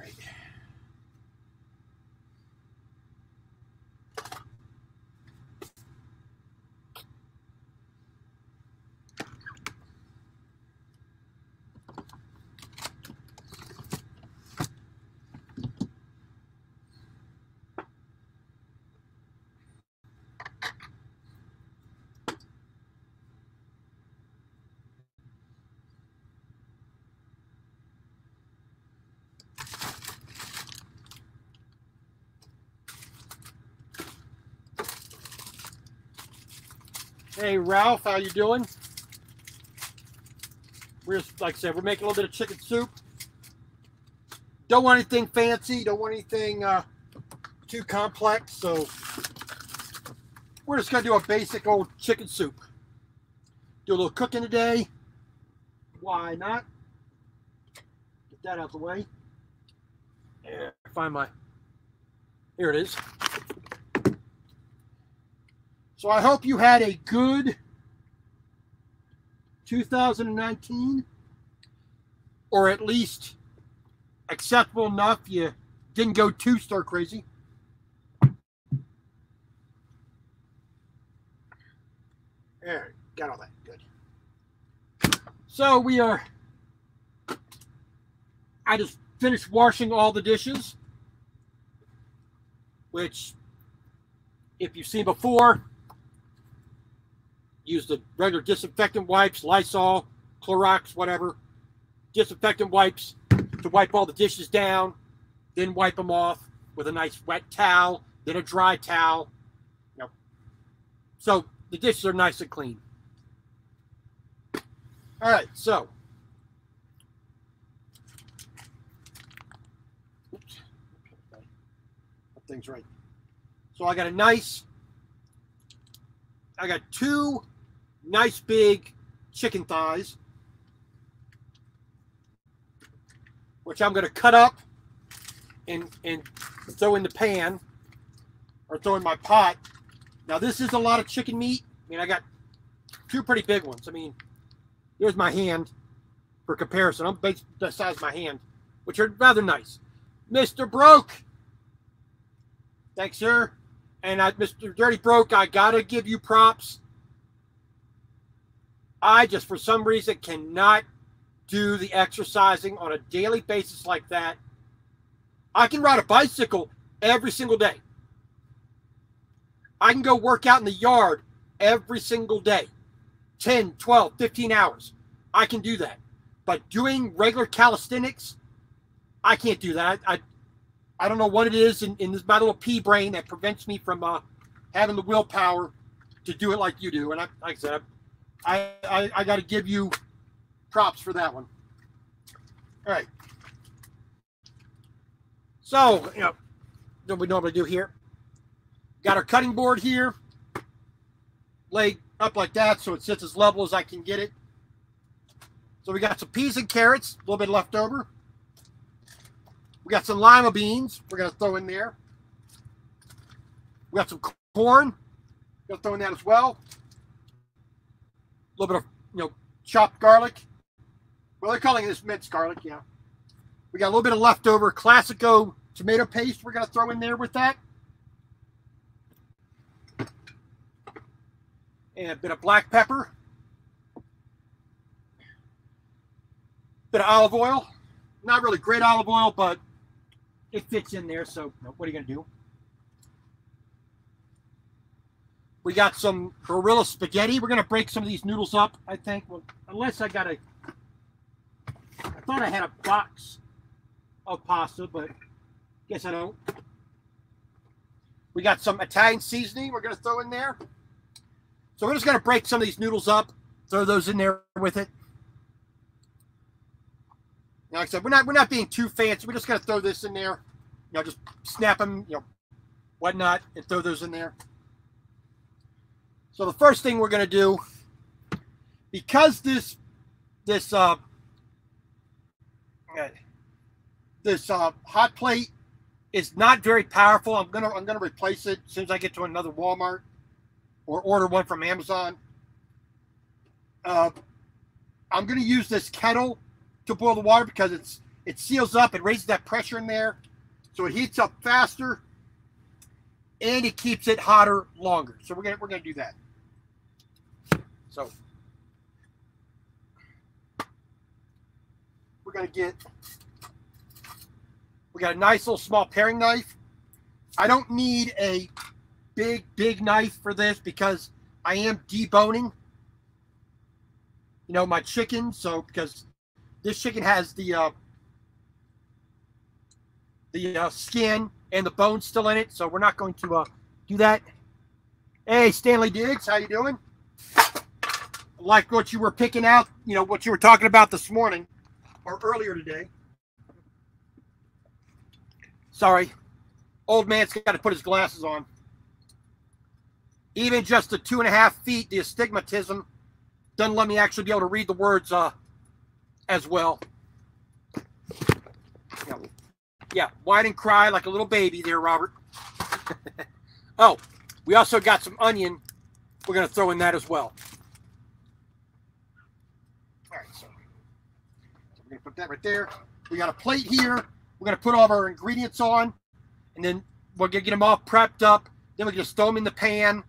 right. Hey Ralph, how you doing? We're just, like I said, we're making a little bit of chicken soup. Don't want anything fancy, don't want anything too complex, so we're just gonna do a basic old chicken soup. Do a little cooking today. Why not? Get that out of the way. Yeah, find my, here it is. So I hope you had a good 2019, or at least acceptable enough you didn't go too stir crazy. There, got all that, good. So I just finished washing all the dishes, which if you've seen before, use the regular disinfectant wipes, Lysol, Clorox, whatever. Disinfectant wipes to wipe all the dishes down, then wipe them off with a nice wet towel, then a dry towel. You know, so the dishes are nice and clean. All right, so. Oops. That thing's right. So I got two nice big chicken thighs, which I'm going to cut up and throw in the pan or throw in my pot. Now this is a lot of chicken meat. I mean, I got two pretty big ones. I mean, here's my hand for comparison. I'm based the size of my hand, which are rather nice. Mr. Broke. Thanks, sir. And Mr. Dirty Broke, I got to give you props. I just, for some reason, cannot do the exercising on a daily basis like that. I can ride a bicycle every single day. I can go work out in the yard every single day. 10, 12, 15 hours. I can do that. But doing regular calisthenics, I can't do that. I don't know what it is in my little pea brain that prevents me from having the willpower to do it like you do. And like I said, I got to give you props for that one. All right. So, you know, what we normally do here. Got our cutting board here, laid up like that so it sits as level as I can get it. So we got some peas and carrots, a little bit left over. We got some lima beans we're going to throw in there. We got some corn. We're going to throw in that as well. A little bit of, you know, chopped garlic. Well, they're calling this minced garlic, yeah. We got a little bit of leftover Classico tomato paste we're going to throw in there with that. And a bit of black pepper. Bit of olive oil. Not really great olive oil, but it fits in there, so what are you going to do? We got some Barilla spaghetti. We're going to break some of these noodles up, I think. Well, unless I got I thought I had a box of pasta, but guess I don't. We got some Italian seasoning we're going to throw in there. So we're just going to break some of these noodles up, throw those in there with it. Now, like I said, we're not being too fancy. We're just going to throw this in there. You know, just snap them, you know, whatnot, and throw those in there. So the first thing we're going to do, because this hot plate is not very powerful, I'm gonna replace it as soon as I get to another Walmart or order one from Amazon. I'm going to use this kettle to boil the water because it seals up, it raises that pressure in there, so it heats up faster, and it keeps it hotter longer. So we're gonna do that. So we got a nice little small paring knife. I don't need a big knife for this because I am deboning, my chicken. So because this chicken has the skin and the bone still in it, so we're not going to do that. Hey, Stanley Diggs, how you doing? Like what you were picking out, what you were talking about this morning or earlier today. Sorry, old man's got to put his glasses on. Even just the 2.5 feet, the astigmatism doesn't let me actually be able to read the words as well. Yeah, whine and cry like a little baby there, Robert. Oh, we also got some onion. We're going to throw in that as well. All right, so we're going to put that right there. We got a plate here. We're going to put all of our ingredients on, and then we're going to get them all prepped up. Then we just throw them in the pan,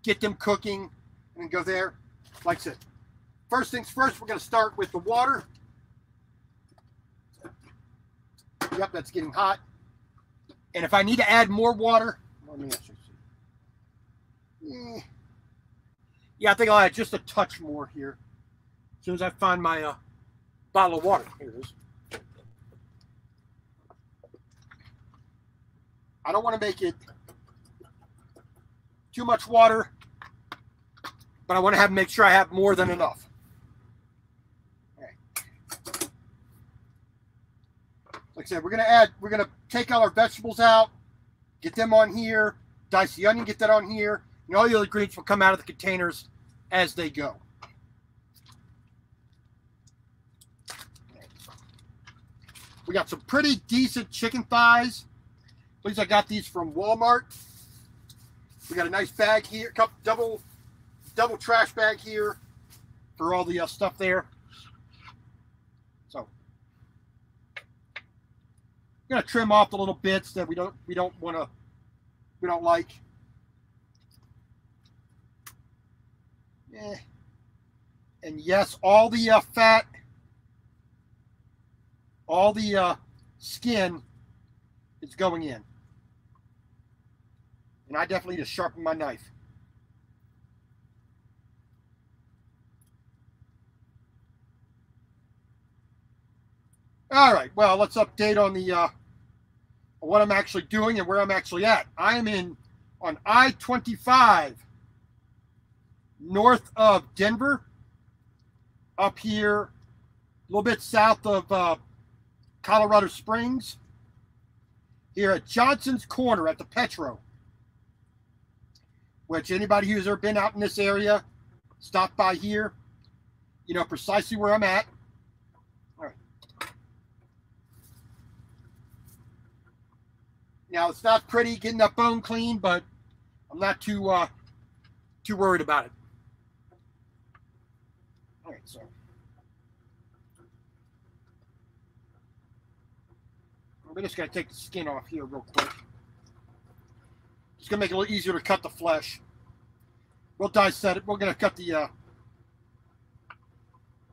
get them cooking, and then go there. Like I said, first things first, we're going to start with the water. Yep, that's getting hot. And if I need to add more water, let me actually see. Yeah, I think I'll add just a touch more here. As soon as I find my bottle of water. Here it is. I don't want to make it too much water, but I want to make sure I have more than enough. Like I said, we're gonna take all our vegetables out, get them on here, dice the onion, get that on here, and all the other ingredients will come out of the containers as they go. We got some pretty decent chicken thighs. At least I got these from Walmart. We got a nice bag here, double trash bag here for all the stuff there. So I'm gonna trim off the little bits that we don't like. And yes, all the fat, all the skin is going in. And I definitely need to sharpen my knife. All right, well, let's update on the what I'm actually doing and where I'm actually at. I am on I-25 north of Denver, up here a little bit south of Colorado Springs, here at Johnson's Corner at the Petro, which anybody who's ever been out in this area, stop by here, you know precisely where I'm at. All right. Now, it's not pretty getting that bone clean, but I'm not too worried about it. All right, so we're just going to take the skin off here real quick. Just going to make it a little easier to cut the flesh. We'll dissect it. We're going to cut the... All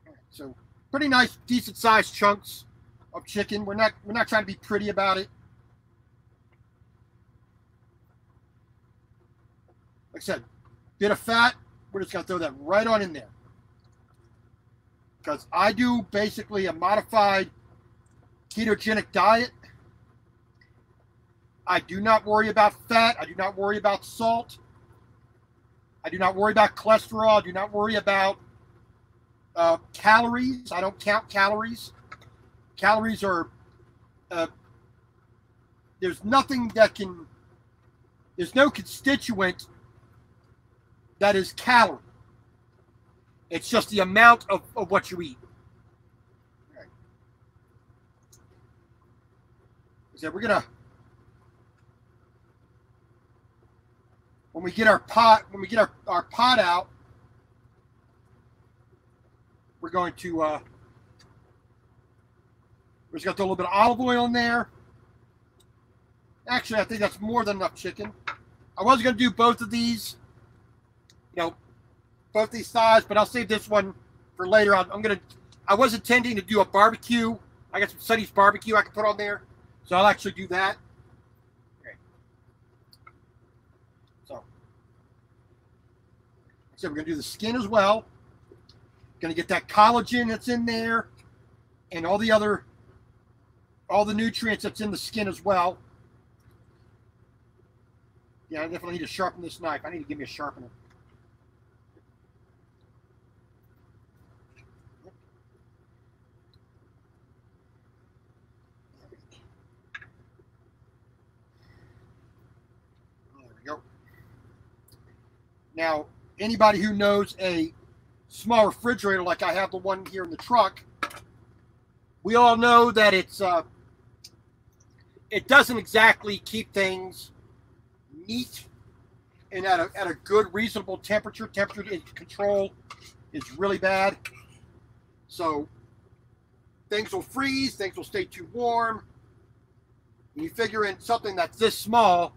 right, so pretty nice, decent-sized chunks of chicken. We're not trying to be pretty about it. Like I said, bit of fat, we're just going to throw that right on in there. Because I do basically a modified ketogenic diet. I do not worry about fat. I do not worry about salt. I do not worry about cholesterol. I do not worry about calories. I don't count calories. Calories are, there's nothing that can, there's no constituent that is calorie. It's just the amount of what you eat. All right. So we're gonna, when we get our pot out, we're going to We're just going to throw a little bit of olive oil in there. Actually, I think that's more than enough chicken. I was going to do both of these, you know, both these thighs, but I'll save this one for later. I was intending to do a barbecue. I got some Sonny's barbecue I can put on there, so I'll actually do that. Okay. So we're going to do the skin as well. Going to get that collagen that's in there, and all the nutrients that's in the skin as well. Yeah, I definitely need to sharpen this knife. I need to give me a sharpener. There we go. Now, anybody who knows a small refrigerator like I have the one here in the truck, we all know that it doesn't exactly keep things neat and at a good, reasonable temperature. Temperature control is really bad. So things will freeze, things will stay too warm. And you figure in something that's this small,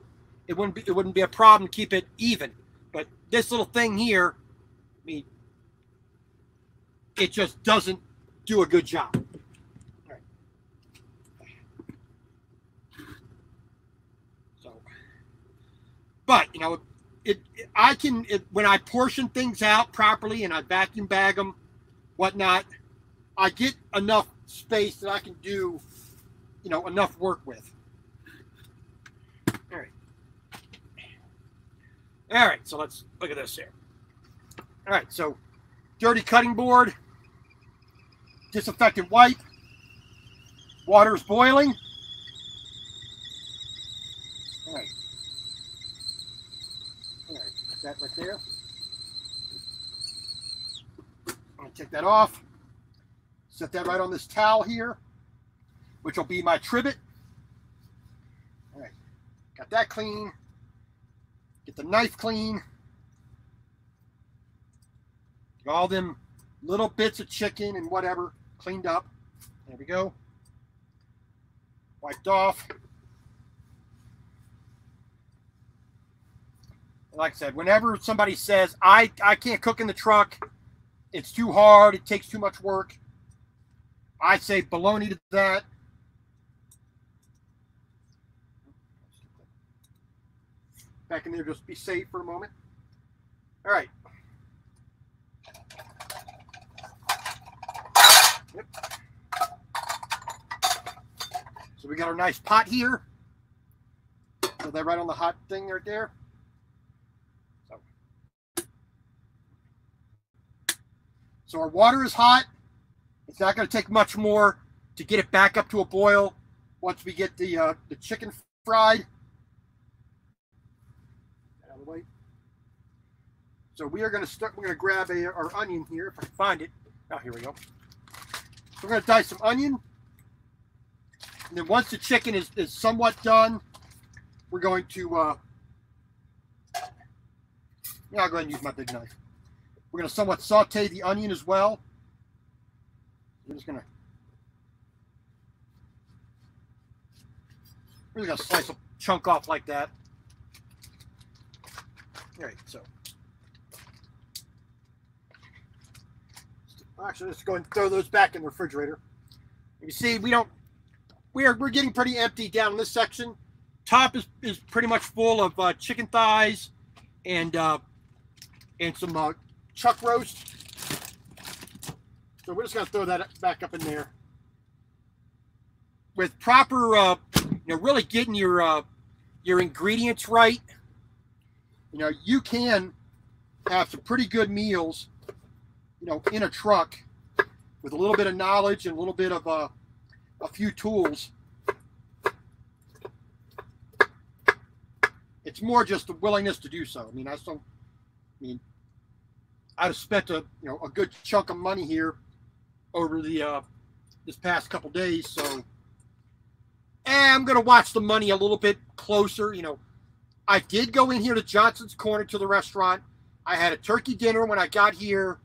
it wouldn't be a problem to keep it even. But this little thing here, I mean, it just doesn't do a good job. All right. So, but you know, when I portion things out properly and I vacuum bag them, whatnot, I get enough space that I can do, you know, enough work with. All right. All right. So let's look at this here. All right. So dirty cutting board, disinfectant wipe, water is boiling. All right. All right, put that right there. I'm going to take that off. Set that right on this towel here, which will be my trivet. All right, got that clean. Get the knife clean. All them little bits of chicken and whatever cleaned up. There we go. Wiped off. Like I said, whenever somebody says, I can't cook in the truck, it's too hard, it takes too much work, I say baloney to that. Back in there, just be safe for a moment. All right. Yep. So we got our nice pot here. Throw that right on the hot thing right there. So our water is hot. It's not going to take much more to get it back up to a boil once we get the chicken fried. Out of the way. So we are going to start. We're going to grab our onion here if I can find it. Oh, here we go. So we're going to dice some onion, and then once the chicken is somewhat done, we're going to. I'll go ahead and use my big knife. We're going to somewhat saute the onion as well. We're just going to slice a chunk off like that. All right, so. Actually, let's go and throw those back in the refrigerator. You see, we're getting pretty empty down in this section. Top is pretty much full of chicken thighs and some chuck roast. So we're just going to throw that back up in there. With proper, really getting your ingredients right, you can have some pretty good meals, in a truck with a little bit of knowledge and a little bit of a few tools. It's more just the willingness to do so. I'd have spent a good chunk of money here over the this past couple days, so I'm gonna watch the money a little bit closer. I did go in here to Johnson's Corner to the restaurant. I had a turkey dinner when I got here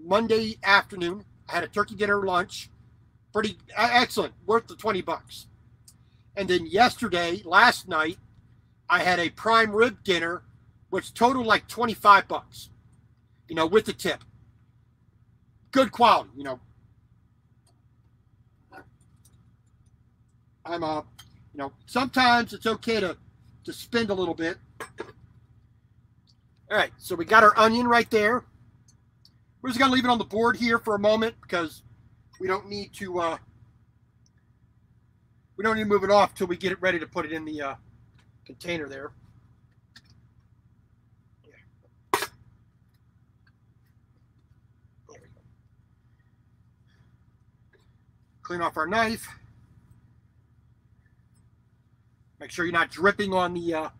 Monday afternoon. I had a turkey dinner lunch. Pretty excellent, worth the 20 bucks. And then last night, I had a prime rib dinner, which totaled like 25 bucks, you know, with the tip. Good quality, you know. I'm you know, sometimes it's okay to spend a little bit. All right, so we got our onion right there. We're just gonna leave it on the board here for a moment because we don't need to move it off till we get it ready to put it in the container there. Yeah. There we go. Clean off our knife. Make sure you're not dripping on the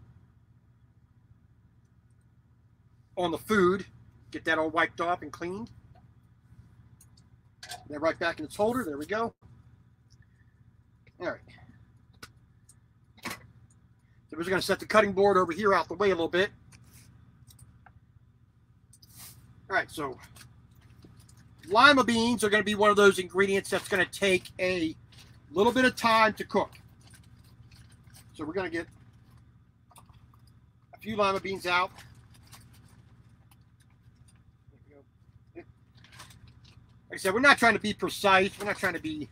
food. Get that all wiped off and cleaned. Put that right back in its holder. There we go. All right. So we're just going to set the cutting board over here out the way a little bit. All right, so lima beans are going to be one of those ingredients that's going to take a little bit of time to cook. So we're going to get a few lima beans out. Like I said, we're not trying to be precise. We're not trying to be,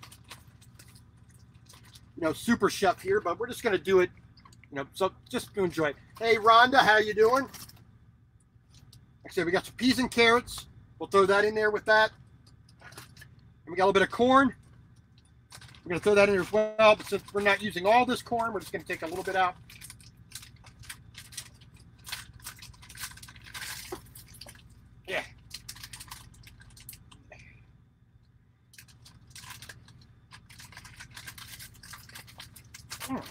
you know, super chef here, but we're just going to do it, you know, so just to enjoy it. Hey, Rhonda, how you doing? Like I said, we got some peas and carrots. We'll throw that in there with that. And we got a little bit of corn. We're going to throw that in there as well, but since we're not using all this corn, we're just going to take a little bit out. Yeah.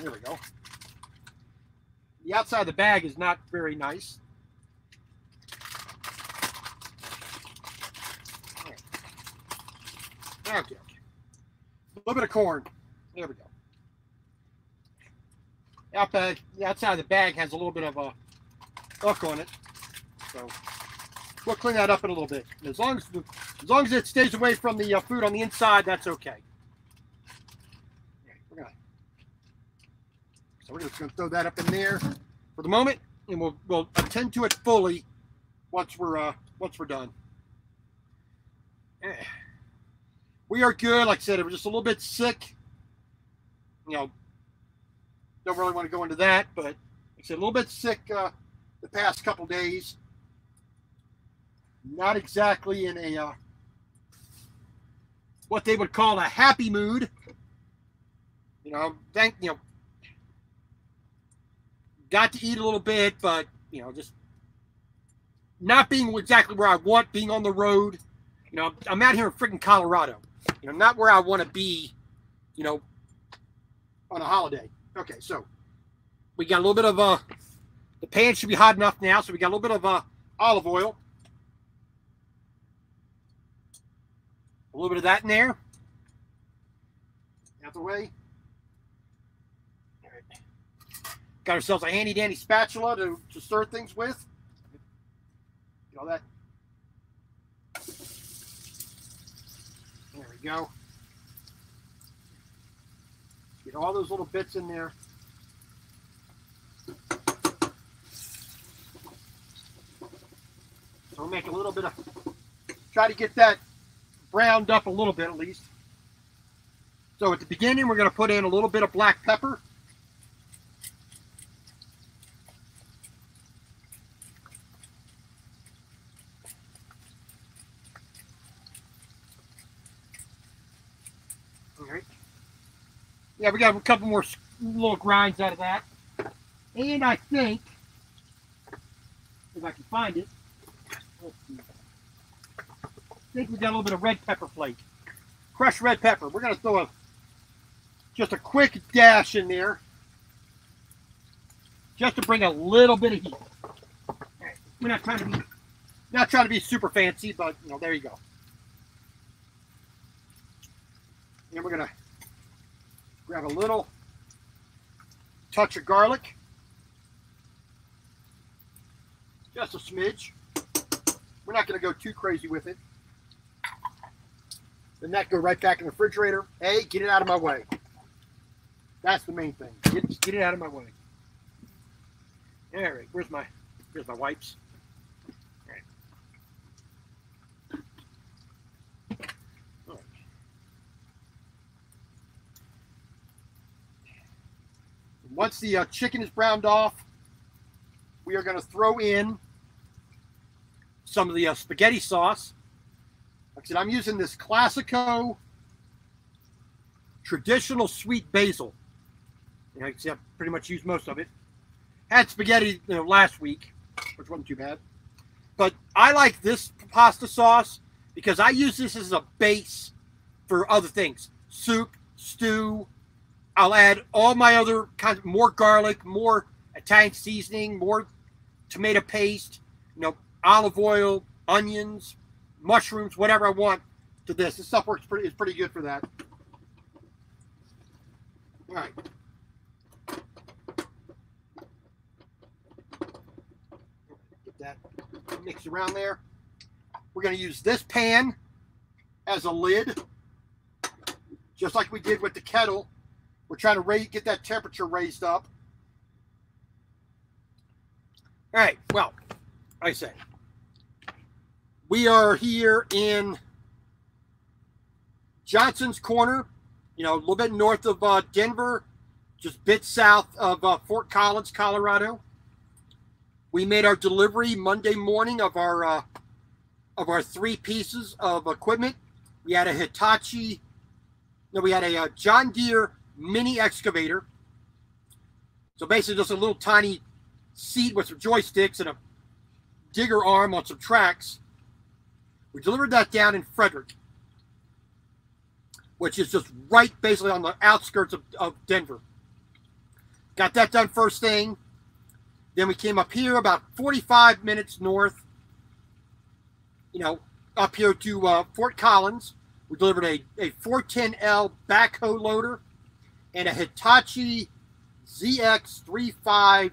There we go. The outside of the bag is not very nice. Okay. A little bit of corn. There we go. The outside of the bag has a little bit of a hook on it, so we'll clean that up in a little bit. And as long as it stays away from the food on the inside, that's okay. So we're just going to throw that up in there for the moment, and we'll attend to it fully once we're done. We are good. Like I said, we're just a little bit sick. You know, don't really want to go into that, but like I said, a little bit sick the past couple days. Not exactly in a what they would call a happy mood. You know, got to eat a little bit, but you know, just not being exactly where I want, being on the road. You know, I'm out here in freaking Colorado. You know, not where I want to be, you know, on a holiday. Okay, so we got a little bit of the pan should be hot enough now, so we got a little bit of olive oil. A little bit of that in there. Out the way. All right. Got ourselves a handy dandy spatula to stir things with. Get all that. There we go. Get all those little bits in there. So we'll make a little bit of, try to get that browned up a little bit at least. So at the beginning, we're going to put in a little bit of black pepper. All right. Yeah, we got a couple more little grinds out of that. And I think, if I can find it, I think we got a little bit of red pepper flake. Crushed red pepper. We're going to throw just a quick dash in there. Just to bring a little bit of heat. Right. We're not trying to be super fancy, but you know, there you go. And we're going to grab a little touch of garlic. Just a smidge. We're not going to go too crazy with it. Then that go right back in the refrigerator. Hey, get it out of my way. That's the main thing. Get it out of my way. All right, where's my wipes? All right. All right. Once the chicken is browned off, we are going to throw in some of the spaghetti sauce. Like I said, I'm using this Classico traditional sweet basil. You know, you can see I pretty much used most of it. Had spaghetti, last week, which wasn't too bad. But I like this pasta sauce because I use this as a base for other things. Soup, stew. I'll add all my other kinds, more garlic, more Italian seasoning, more tomato paste, olive oil, onions, mushrooms, whatever I want to this. This stuff is pretty good for that. All right. Get that mixed around there. We're going to use this pan as a lid, just like we did with the kettle. We're trying to get that temperature raised up. All right, well, like I say, we are here in Johnson's Corner, a little bit north of Denver, just a bit south of Fort Collins, Colorado. We made our delivery Monday morning of our 3 pieces of equipment. We had a John Deere mini excavator. So basically just a little tiny seat with some joysticks and a digger arm on some tracks. We delivered that down in Frederick, which is just right basically on the outskirts of Denver. Got that done first thing. Then we came up here about 45 minutes north, up here to Fort Collins. We delivered a 410L backhoe loader and a Hitachi ZX35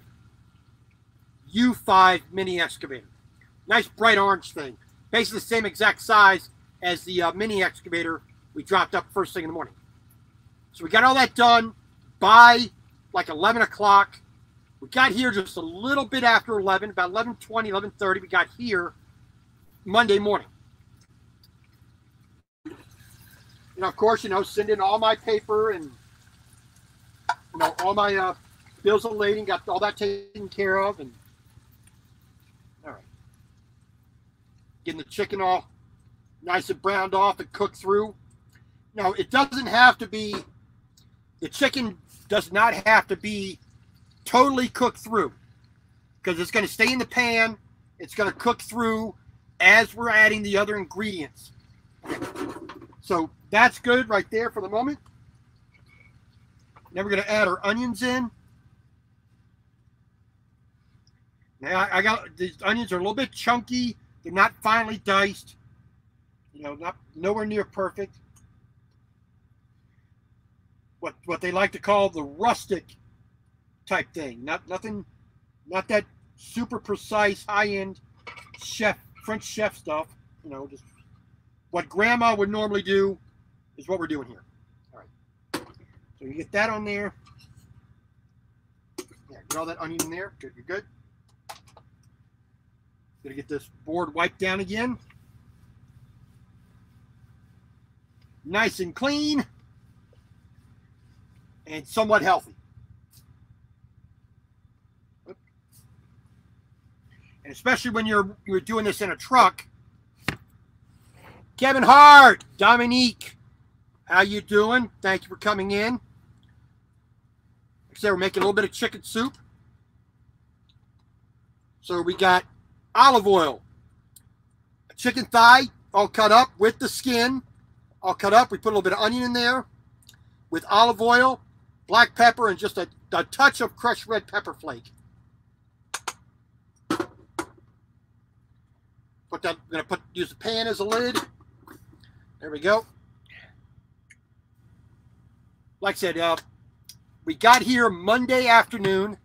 U5 mini excavator. Nice bright orange thing. Basically the same exact size as the mini excavator we dropped up first thing in the morning. So we got all that done by like 11 o'clock. We got here just a little bit after 11, about 11:20, 11:30. We got here Monday morning. Of course, send in all my paper and, all my bills of lading, got all that taken care of. And all right. Getting the chicken all nice and browned off and cooked through. Now, it doesn't have to be, the chicken does not have to be totally cooked through because it's going to stay in the pan. It's going to cook through as we're adding the other ingredients. So that's good right there for the moment. Now we're going to add our onions in. Now I got, these onions are a little bit chunky. They're not finely diced. Nowhere near perfect. What they like to call the rustic type thing. Not that super precise high-end French chef stuff. Just what grandma would normally do is what we're doing here. All right. So you get that on there. Yeah, get all that onion in there. Good, you're good. Gonna get this board wiped down again. Nice and clean. And somewhat healthy. And especially when you're doing this in a truck. Kevin Hart, Dominique, how you doing? Thank you for coming in. Like I said, we're making a little bit of chicken soup. So we got olive oil, a chicken thigh, all cut up with the skin, all cut up. We put a little bit of onion in there with olive oil, black pepper, and just a touch of crushed red pepper flake. Put that. I'm gonna use the pan as a lid. There we go. Like I said, we got here Monday afternoon.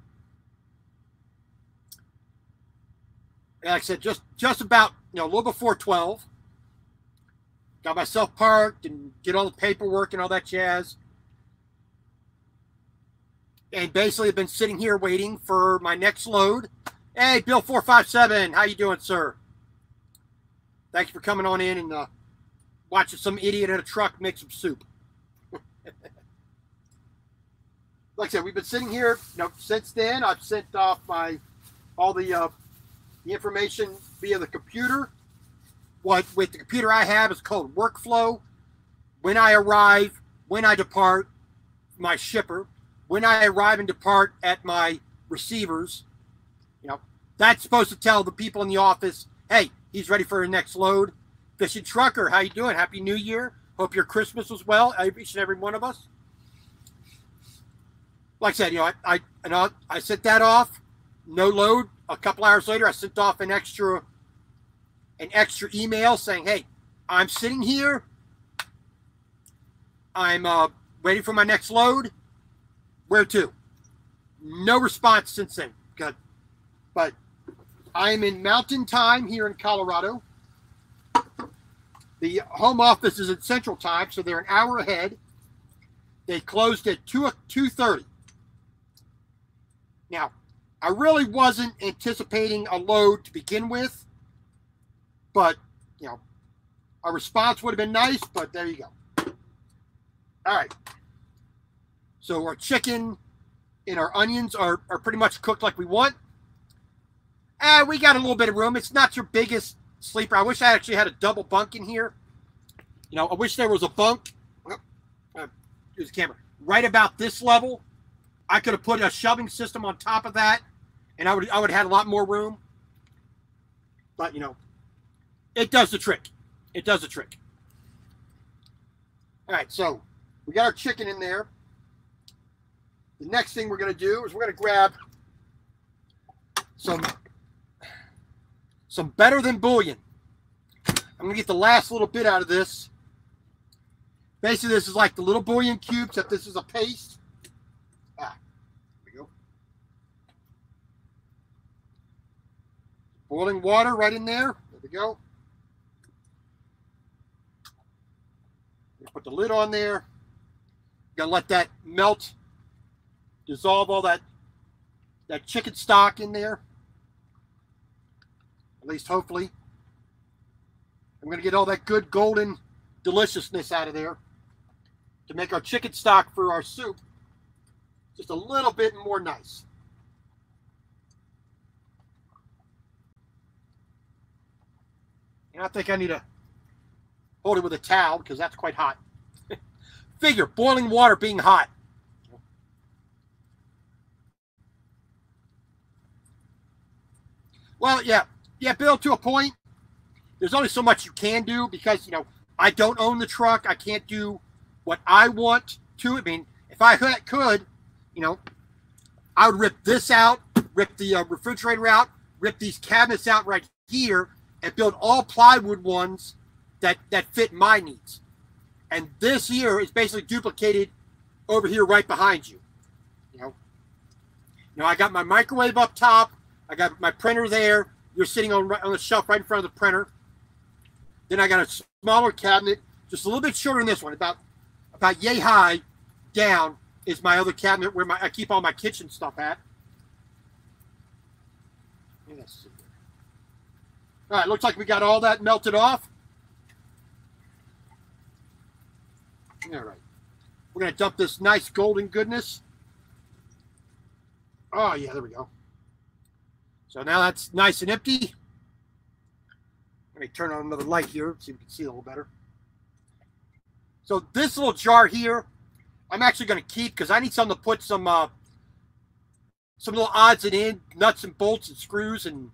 Like I said, just about a little before 12. got myself parked and get all the paperwork and all that jazz. And basically I've been sitting here waiting for my next load. Hey, Bill 457, how you doing, sir? Thank you for coming on in and watching some idiot in a truck make some soup. Like I said, we've been sitting here, since then. I've sent off all the information via the computer. What with the computer I have is called workflow. When I arrive, when I depart, my shipper, when I arrive and depart at my receivers, that's supposed to tell the people in the office, hey, he's ready for the next load. Fishing trucker, how you doing? Happy New Year. Hope your Christmas was well, each and every one of us. Like I said, I sent that off. No load. A couple hours later, I sent off an extra email saying, hey, I'm sitting here. I'm waiting for my next load. Where to? No response since then. Good. But I'm in Mountain Time here in Colorado. The home office is in Central Time, so they're an hour ahead. They closed at 2:30. Now, I really wasn't anticipating a load to begin with, but, a response would have been nice, but there you go. All right. So our chicken and our onions are pretty much cooked like we want. We got a little bit of room. It's not your biggest sleeper. I wish I actually had a double bunk in here. I wish there was a bunk. Here's the camera. Right about this level. I could have put a shoving system on top of that, and I would have had a lot more room. But, it does the trick. It does the trick. All right, so we got our chicken in there. The next thing we're going to do is we're going to grab some better than bouillon. I'm going to get the last little bit out of this. Basically, this is like the little bouillon cube, except this is a paste. There we go. Boiling water right in there. There we go. Put the lid on there. Gonna let that melt, dissolve all that chicken stock in there. At least hopefully. I'm gonna get all that good golden deliciousness out of there to make our chicken stock for our soup just a little bit more nice. And I think I need to hold it with a towel because that's quite hot. Figure, boiling water being hot. Well, yeah, Bill, to a point. There's only so much you can do because, I don't own the truck. I can't do what I want to. I mean, if I could, I would rip this out, rip the refrigerator out, rip these cabinets out right here, and build all plywood ones that fit my needs. And this here is basically duplicated over here right behind you. I got my microwave up top. I got my printer there. You're sitting on the shelf right in front of the printer. Then I got a smaller cabinet, just a little bit shorter than this one, about yay high down is my other cabinet where I keep all my kitchen stuff at. Let's see. All right, looks like we got all that melted off. All right. We're going to dump this nice golden goodness. Oh, yeah, there we go. So now that's nice and empty. Let me turn on another light here so you can see a little better. So this little jar here, I'm actually going to keep because I need something to put some little odds and ends, nuts and bolts and screws and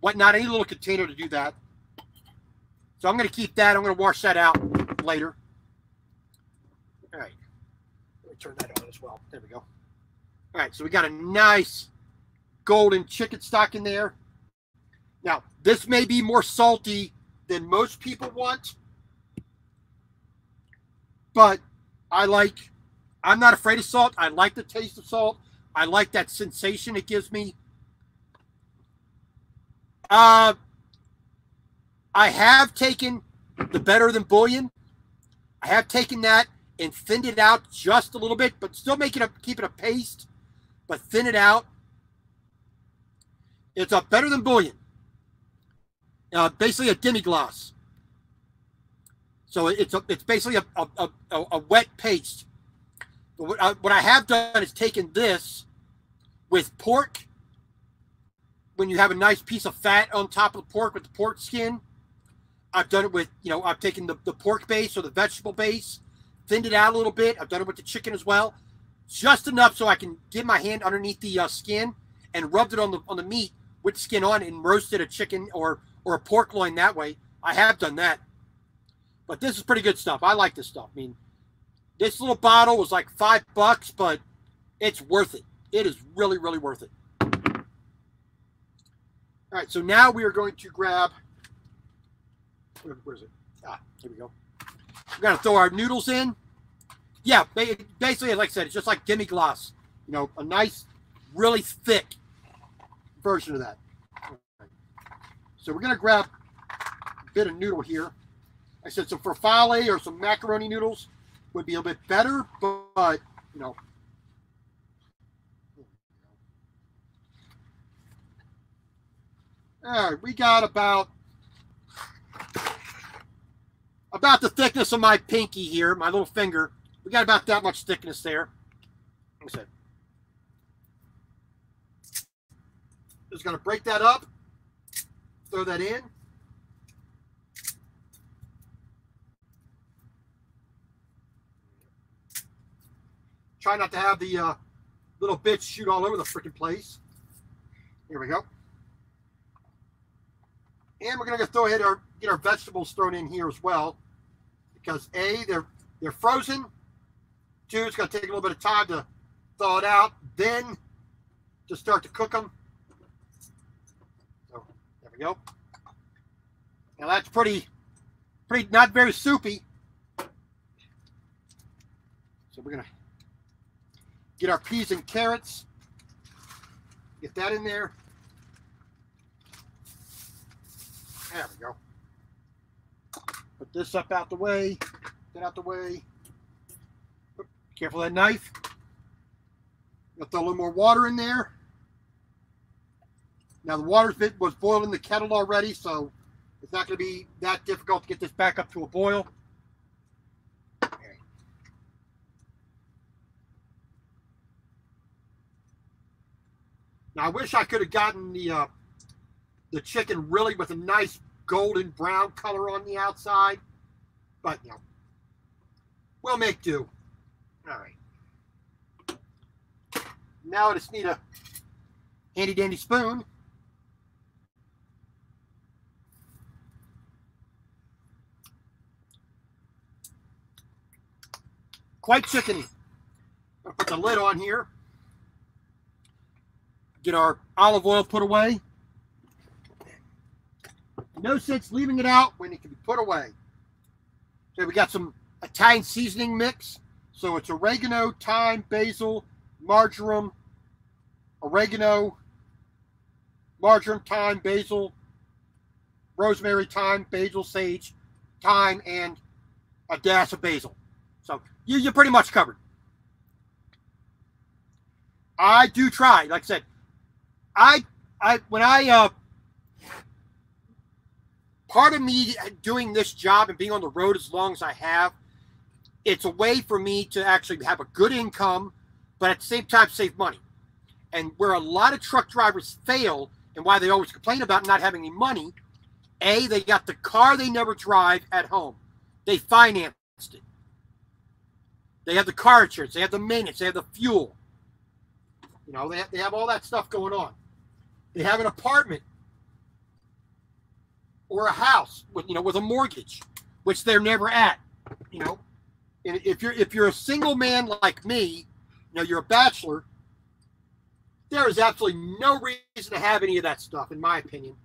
whatnot. I need a little container to do that. So I'm going to keep that. I'm going to wash that out later. All right. Let me turn that on as well. There we go. All right. So we got a nice golden chicken stock in there. Now, this may be more salty than most people want, but I'm not afraid of salt. I like the taste of salt. I like that sensation it gives me. I have taken the Better Than bouillon. I have taken that and thinned it out just a little bit, but still keep it a paste, but thin it out. It's a Better Than bouillon. Basically a demi-glace. So it's basically a wet paste. But what I have done is taken this with pork. When you have a nice piece of fat on top of the pork with the pork skin, I've done it with, I've taken the pork base or the vegetable base, thinned it out a little bit. I've done it with the chicken as well, just enough so I can get my hand underneath the skin and rubbed it on the meat with the skin on and roasted a chicken or a pork loin that way. I have done that. But this is pretty good stuff. I like this stuff. I mean, this little bottle was like $5, but it's worth it. It is really, really worth it. All right, so now we are going to grab, where is it? Here we go. We're going to throw our noodles in. Yeah, basically, like I said, it's just like demi-glace. A nice, really thick version of that. So we're going to grab a bit of noodle here. I said some farfalle or some macaroni noodles would be a little bit better, but All right, we got about the thickness of my pinky here, my little finger. We got about that much thickness there. Just going to break that up, throw that in. Try not to have the little bits shoot all over the freaking place. Here we go. And we're going to throw ahead get our vegetables thrown in here as well, because A, they're frozen. 2, it's going to take a little bit of time to thaw it out, then to start to cook them. So there we go. Now that's pretty not very soupy. So we're going to get our peas and carrots. Get that in there. There we go. Put this up out the way. Get out the way. Careful of that knife. I'll throw a little more water in there. Now the water was boiled in the kettle already, so it's not going to be that difficult to get this back up to a boil. Now I wish I could have gotten the chicken really with a nice golden brown color on the outside, but we'll make do. All right. Now I just need a handy dandy spoon. Quite chickeny. I'll put the lid on here. Get our olive oil put away. No sense leaving it out when it can be put away. So we got some Italian seasoning mix. So it's oregano, thyme, basil, marjoram, oregano, marjoram, thyme, basil, rosemary, thyme, basil, sage, thyme, and a dash of basil. So you're pretty much covered. I do try, like I said, part of me doing this job and being on the road as long as I have, it's a way for me to actually have a good income, but at the same time save money. And where a lot of truck drivers fail and why they always complain about not having any money, A, they got the car they never drive at home. They financed it. They have the car insurance. They have the maintenance. They have the fuel. They have all that stuff going on. They have an apartment or a house with a mortgage, which they're never at. And if you're a single man like me, you're a bachelor, there is absolutely no reason to have any of that stuff, in my opinion.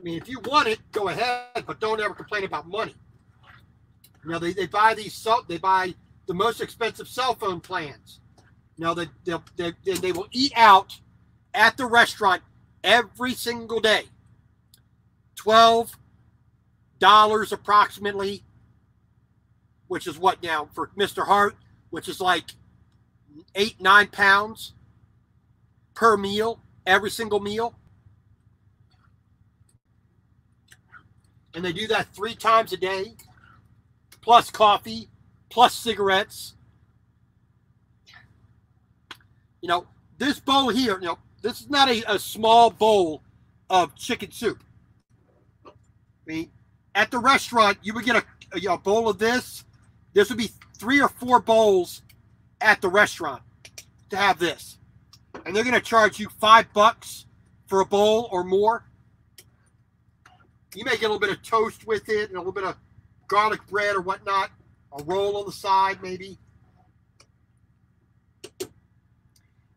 If you want it, go ahead, but don't ever complain about money. They buy the most expensive cell phone plans. They will eat out at the restaurant every single day. $12 approximately, which is what now for Mr. Hart, which is like 8-9 pounds per meal, every single meal. And they do that 3 times a day, plus coffee, plus cigarettes. You know, this bowl here, you know, this is not a small bowl of chicken soup. I mean, at the restaurant, you would get a bowl of this. This would be 3 or 4 bowls at the restaurant to have this. And they're going to charge you $5 for a bowl or more. You may get a little bit of toast with it and a little bit of garlic bread or whatnot. A roll on the side, maybe.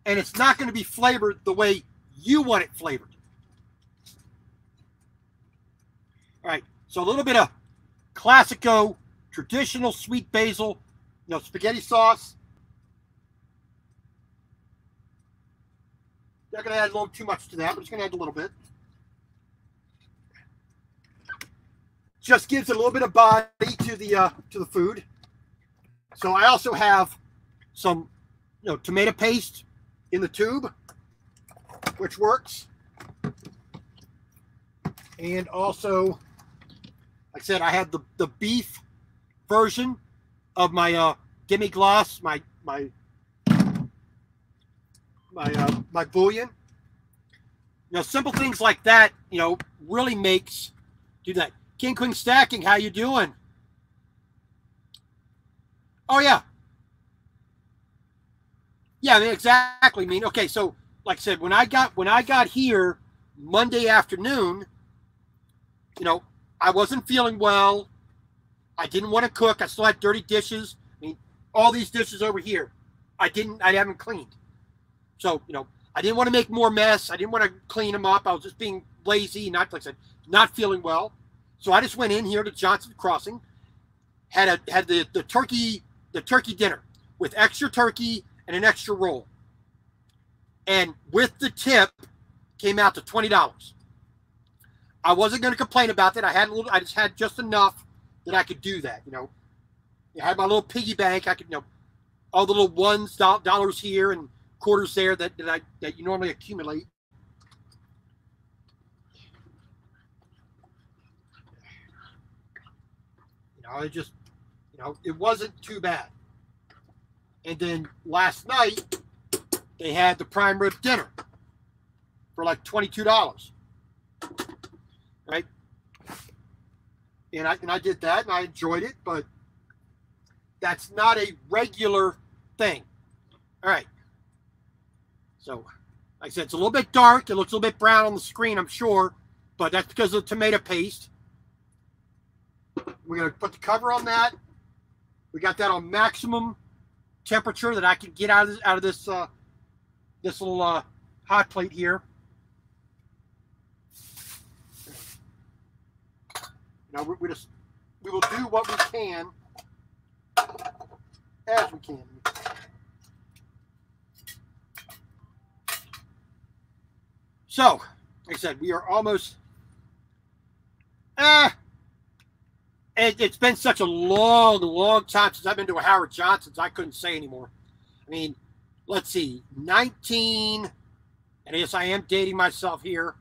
And it's not going to be flavored the way you want it flavored. All right, so a little bit of Classico, traditional sweet basil, you know, spaghetti sauce. Not going to add a little too much to that. I'm just going to add a little bit. Just gives it a little bit of body to the food. So I also have some, you know, tomato paste in the tube, which works. And also, like I said, I have the beef version of my demi-glace, my bouillon. You know, simple things like that, you know, really makes do that. King Queen Stacking, how you doing? Oh yeah. Yeah, I mean, exactly. I mean, okay, so like I said, when I got here Monday afternoon, you know, I wasn't feeling well. I didn't want to cook. I still had dirty dishes. I mean, all these dishes over here, I haven't cleaned. So, you know, I didn't want to make more mess. I didn't want to clean them up. I was just being lazy, not like I said, not feeling well. So I just went in here to Johnstown Crossing, had the turkey dinner with extra turkey and an extra roll. And with the tip, came out to $20. I wasn't going to complain about that. I just had just enough that I could do that. You know, I had my little piggy bank. I could, you know, all the little $1 here and quarters there that you normally accumulate. You know, it just, you know, it wasn't too bad. And then last night they had the prime rib dinner for like $22. Right? And I did that and I enjoyed it, but that's not a regular thing. All right. So, like I said, it's a little bit dark. It looks a little bit brown on the screen, I'm sure, but that's because of the tomato paste. We're going to put the cover on that. We got that on maximum temperature that I can get out of this this little hot plate here. You know, we will do what we can as we can. So, like I said, we are almost. It's been such a long time since I've been to a Howard Johnson's. I couldn't say anymore. I mean, let's see, 19, and yes, I am dating myself here.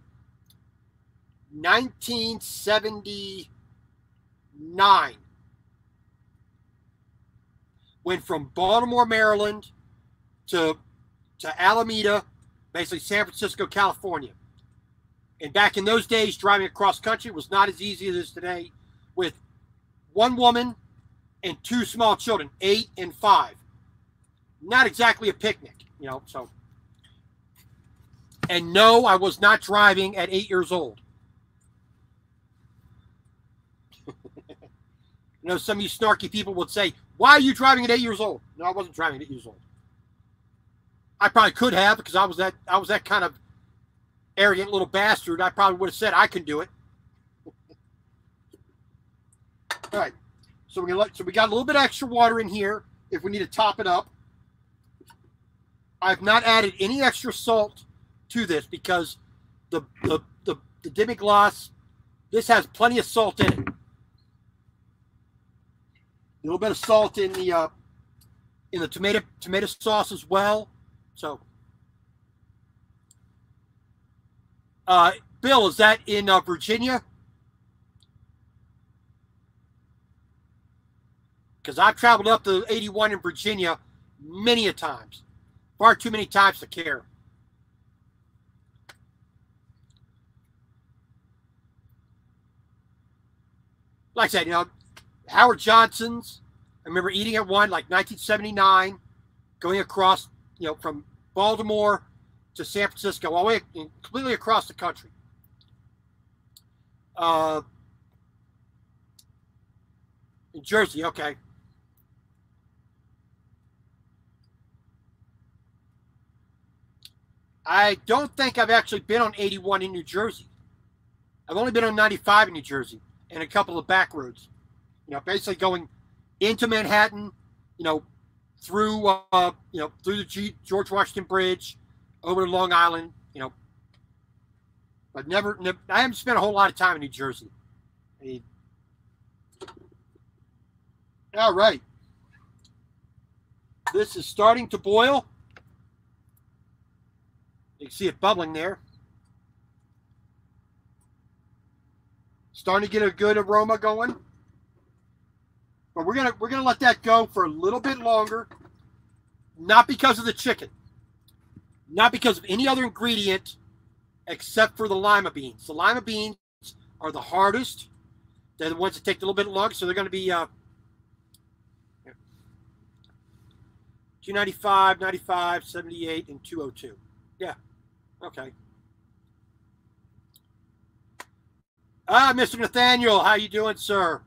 1979. Went from Baltimore, Maryland to Alameda, basically San Francisco, California. And back in those days, driving across country was not as easy as it is today, with one woman and 2 small children, 8 and 5. Not exactly a picnic, you know, so. And no, I was not driving at 8 years old. You know, some of you snarky people would say, why are you driving at 8 years old? No, I wasn't driving at 8 years old. I probably could have, because I was that kind of arrogant little bastard. I probably would have said I can do it. All right, so we got a little bit extra water in here if we need to top it up. I've not added any extra salt to this because the demi-glace This has plenty of salt in it. A little bit of salt in the tomato sauce as well. So, Bill, is that in Virginia? Because I've traveled up to 81 in Virginia many a times. Far too many times to care. Like I said, you know, Howard Johnson's, I remember eating at one, like 1979, going across, you know, from Baltimore to San Francisco, all the way completely across the country. In Jersey, okay. I don't think I've actually been on 81 in New Jersey. I've only been on 95 in New Jersey and a couple of back roads. You know, basically going into Manhattan, you know, through through the George Washington Bridge, over to Long Island, you know. But I haven't spent a whole lot of time in New Jersey. All right. This is starting to boil. You can see it bubbling there. Starting to get a good aroma going. But we're gonna let that go for a little bit longer. Not because of the chicken. Not because of any other ingredient except for the lima beans. The lima beans are the hardest. They're the ones that take a little bit longer, so they're going to be 295, 95, 78, and 202. Yeah. Okay. Mr. Nathaniel, how you doing, sir?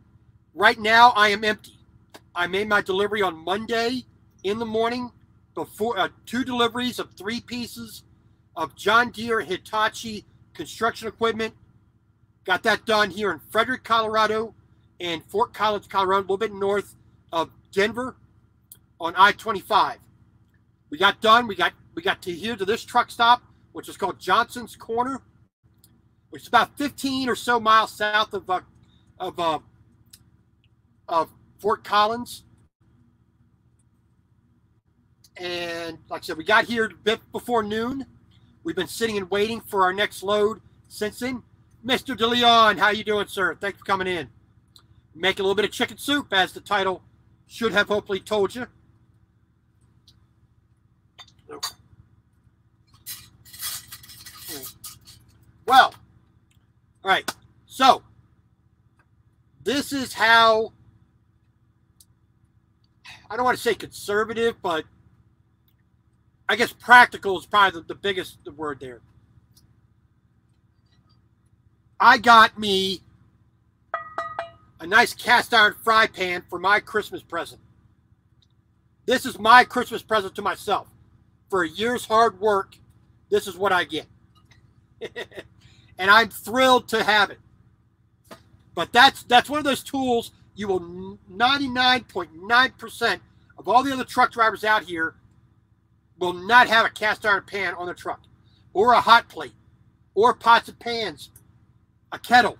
Right now, I am empty. I made my delivery on Monday in the morning. Before 2 deliveries of 3 pieces of John Deere Hitachi construction equipment. Got that done here in Frederick, Colorado, and Fort Collins, Colorado, a little bit north of Denver on I-25. We got done. We got to here to this truck stop, which is called Johnson's Corner, which is about 15 or so miles south of Fort Collins. And like I said, we got here a bit before noon. We've been sitting and waiting for our next load since then. Mr. DeLeon, how you doing, sir? Thanks for coming in. Make a little bit of chicken soup, as the title should have hopefully told you. Well, all right. So, this is how, I don't want to say conservative, but I guess practical is probably the biggest word there. I got me a nice cast iron fry pan for my Christmas present. This is my Christmas present to myself. For a year's hard work, this is what I get. And I'm thrilled to have it. But that's one of those tools you will 99.9% of all the other truck drivers out here will not have a cast iron pan on their truck, or a hot plate, or pots and pans, a kettle,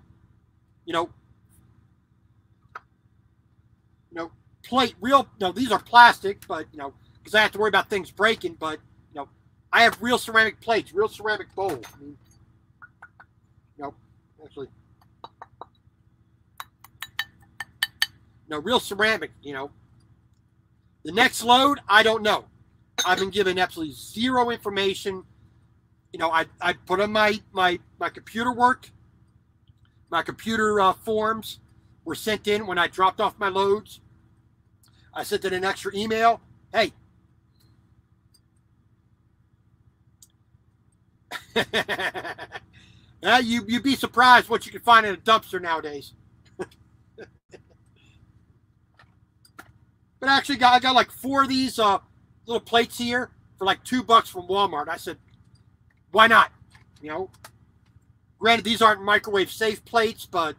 plate, real, these are plastic, but, because I have to worry about things breaking, but, I have real ceramic plates, real ceramic bowls. I mean, actually, real ceramic, The next load, I don't know. I've been given absolutely zero information. I put on my computer work. My computer forms were sent in when I dropped off my loads. I sent in an extra email. Hey. Yeah, you'd be surprised what you can find in a dumpster nowadays. But actually, I got like 4 of these little plates here for like $2 from Walmart. I said, why not? Granted, these aren't microwave safe plates, but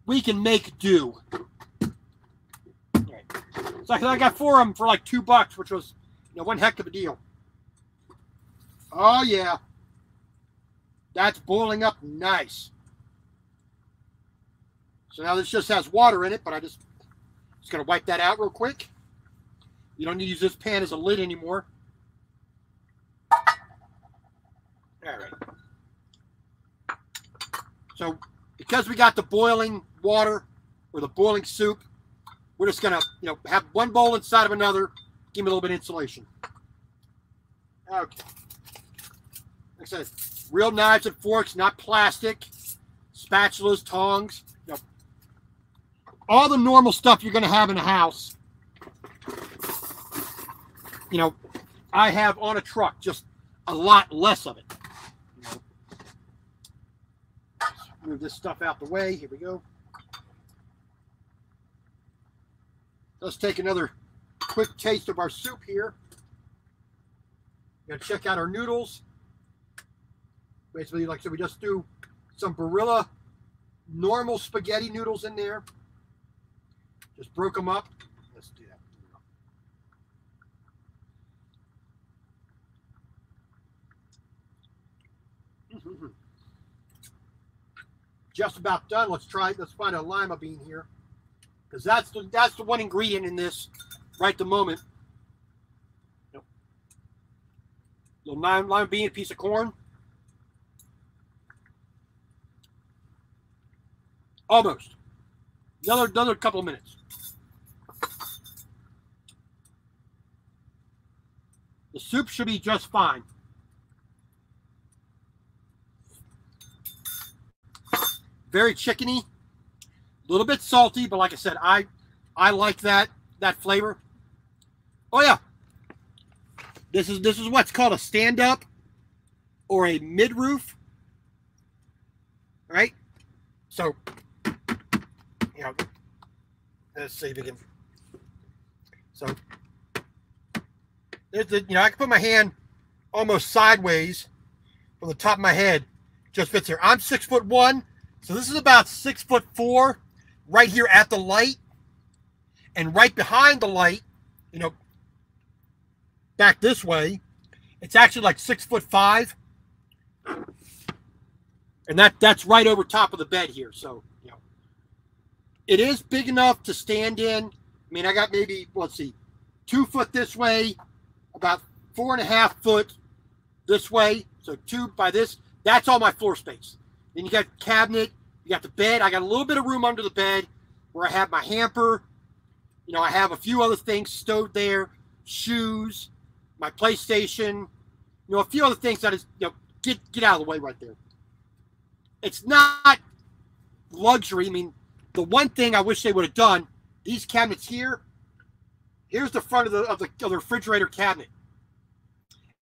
we can make do. Okay. So I got 4 of them for like $2, which was one heck of a deal. Oh yeah, That's boiling up nice. So now this just has water in it, but I just going to wipe that out real quick. You don't need to use this pan as a lid anymore. All right. So because we got the boiling water or the boiling soup, we're just going to, have one bowl inside of another. Give me a little bit of insulation. Okay. Like I said, real knives and forks, not plastic. Spatulas, tongs. All the normal stuff you're going to have in a house, I have on a truck, just a lot less of it. Move this stuff out the way. Here we go. Let's take another quick taste of our soup here. Going to check out our noodles. Basically, like I said, we just do some Barilla normal spaghetti noodles in there. Just broke them up. Let's do that. Just about done. Let's find a lima bean here, because that's the one ingredient in this right at the moment. Little lima bean, a piece of corn. Almost. Another couple of minutes. The soup should be just fine. Very chickeny, a little bit salty, but like I said, I like that flavor. Oh yeah, this is what's called a stand-up or a mid-roof, right? So, let's see if we can. So, there's I can put my hand almost sideways from the top of my head, just fits here. I'm 6'1". So this is about 6'4", right here at the light, and right behind the light, back this way, it's actually like 6'5", and that's right over top of the bed here. So it is big enough to stand in. I mean, I got maybe 2 foot this way, about 4.5 foot this way. So 2 by this. That's all my floor space. Then you got cabinet, you got the bed. I got a little bit of room under the bed where I have my hamper. I have a few other things stowed there, shoes, my PlayStation, a few other things that is, get out of the way right there. It's not luxury. I mean, the one thing I wish they would have done, these cabinets here, here's the front of the refrigerator cabinet.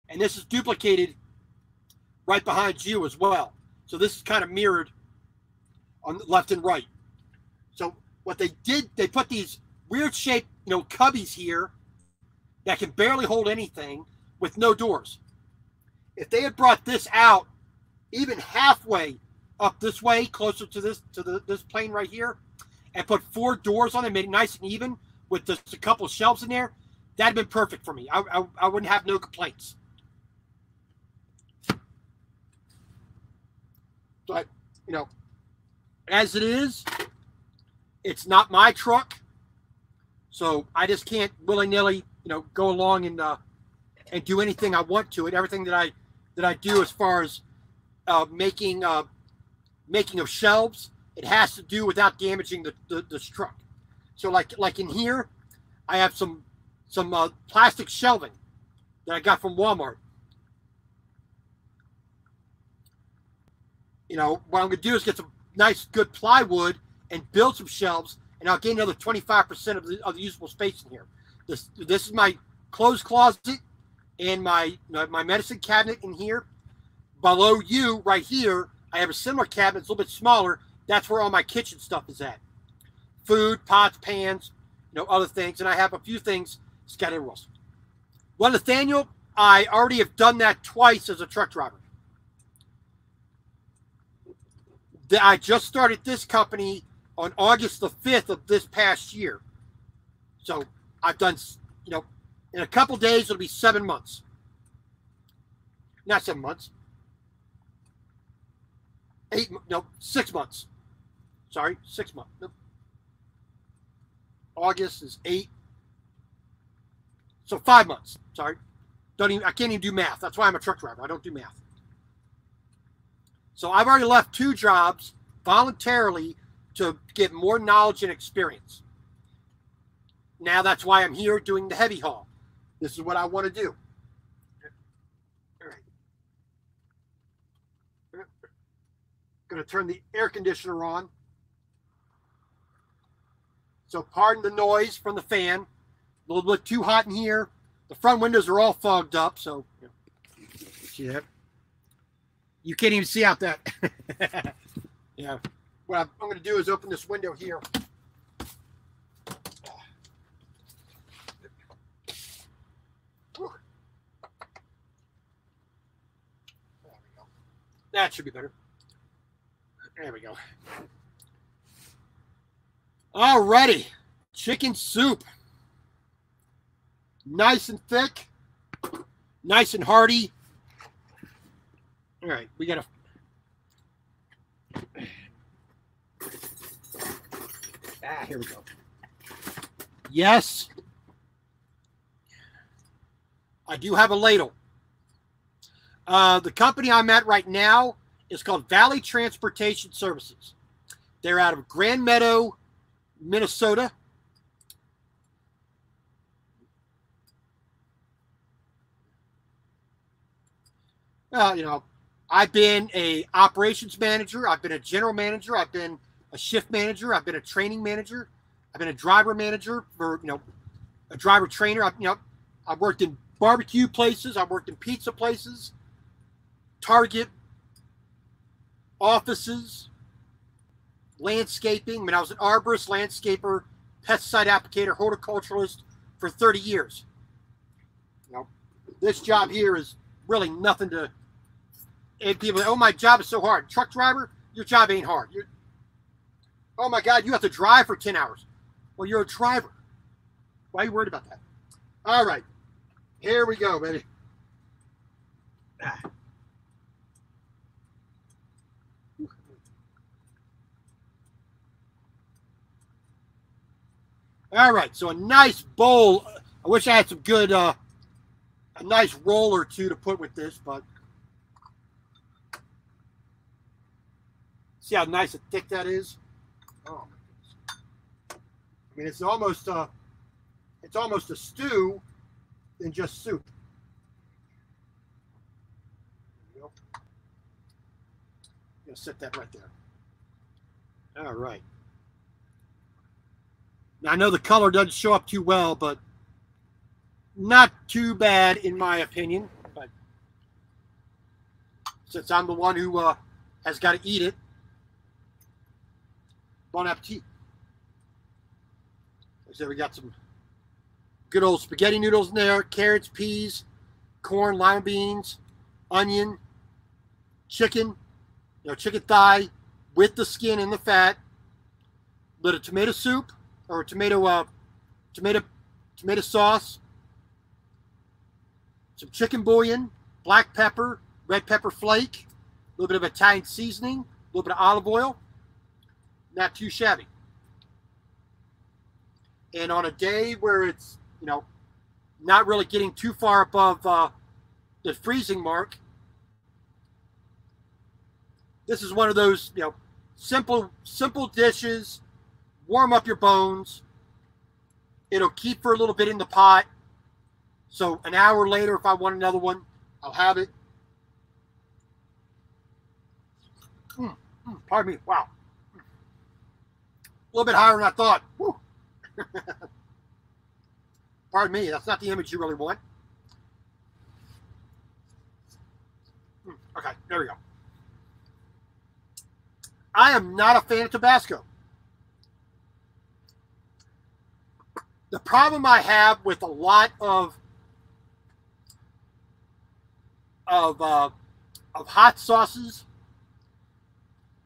And this is duplicated right behind you as well. So this is kind of mirrored on the left and right. So what they did, they put these weird shaped, cubbies here that can barely hold anything with no doors. If they had brought this out even halfway up this way, closer to this plane right here, and put 4 doors on it, made it nice and even with just a couple of shelves in there, that'd been perfect for me. I wouldn't have no complaints. But, as it is, it's not my truck, so I just can't willy-nilly, go along and do anything I want to it. Everything that I do as far as making of shelves, it has to do without damaging this truck. So like in here, I have some plastic shelving that I got from Walmart. What I'm going to do is get some nice, good plywood and build some shelves, and I'll gain another 25% of the usable space in here. This is my clothes closet and my medicine cabinet in here. Below you, right here, I have a similar cabinet. It's a little bit smaller. That's where all my kitchen stuff is at. Food, pots, pans, other things. And I have a few things scattered everywhere else. Well, Nathaniel, I already have done that twice as a truck driver. I just started this company on August the 5th of this past year. So I've done, in a couple days, it'll be 7 months. Not 7 months. No, 6 months. Sorry, 6 months. Nope. August is 8. So 5 months. Sorry. I can't even do math. That's why I'm a truck driver. I don't do math. So I've already left 2 jobs voluntarily to get more knowledge and experience. Now that's why I'm here doing the heavy haul. This is what I want to do. All right. Going to turn the air conditioner on. So pardon the noise from the fan. A little bit too hot in here. The front windows are all fogged up, so see that? You can't even see out that. Yeah. What I'm going to do is open this window here. There we go. That should be better. There we go. Alrighty. Chicken soup. Nice and thick. Nice and hearty. All right, we got to... here we go. Yes. I do have a ladle. The company I'm at right now is called Valley Transportation Services. They're out of Grand Meadow, Minnesota. You know, I've been a operations manager. I've been a general manager. I've been a shift manager. I've been a training manager. I've been a driver manager for, you know, a driver trainer. I've worked in barbecue places. I've worked in pizza places, Target, offices, landscaping. I mean, I was an arborist, landscaper, pesticide applicator, horticulturalist for 30 years. You know, this job here is really nothing to... And people, oh, my job is so hard. Truck driver, your job ain't hard. Oh, my God, you have to drive for 10 hours. Well, you're a driver. Why are you worried about that? All right. Here we go, baby. All right, so a nice bowl. I wish I had some good, a nice roll or two to put with this, but see how nice and thick that is? Oh my goodness. I mean, it's almost a stew than just soup. There you go. I'm gonna set that right there. All right. Now, I know the color doesn't show up too well, but not too bad in my opinion. But since I'm the one who has got to eat it, bon appetit. So we got some good old spaghetti noodles in there, carrots, peas, corn, lima beans, onion, chicken, chicken thigh with the skin and the fat, a little tomato soup or tomato sauce, some chicken bouillon, black pepper, red pepper flake, a little bit of Italian seasoning, a little bit of olive oil. Not too shabby. And on a day where it's, not really getting too far above the freezing mark, this is one of those, simple dishes. Warm up your bones. It'll keep for a little bit in the pot. So an hour later, if I want another one, I'll have it. Pardon me. Wow. A little bit higher than I thought. Woo. Pardon me. That's not the image you really want. Okay, there we go. I am not a fan of Tabasco. The problem I have with a lot of hot sauces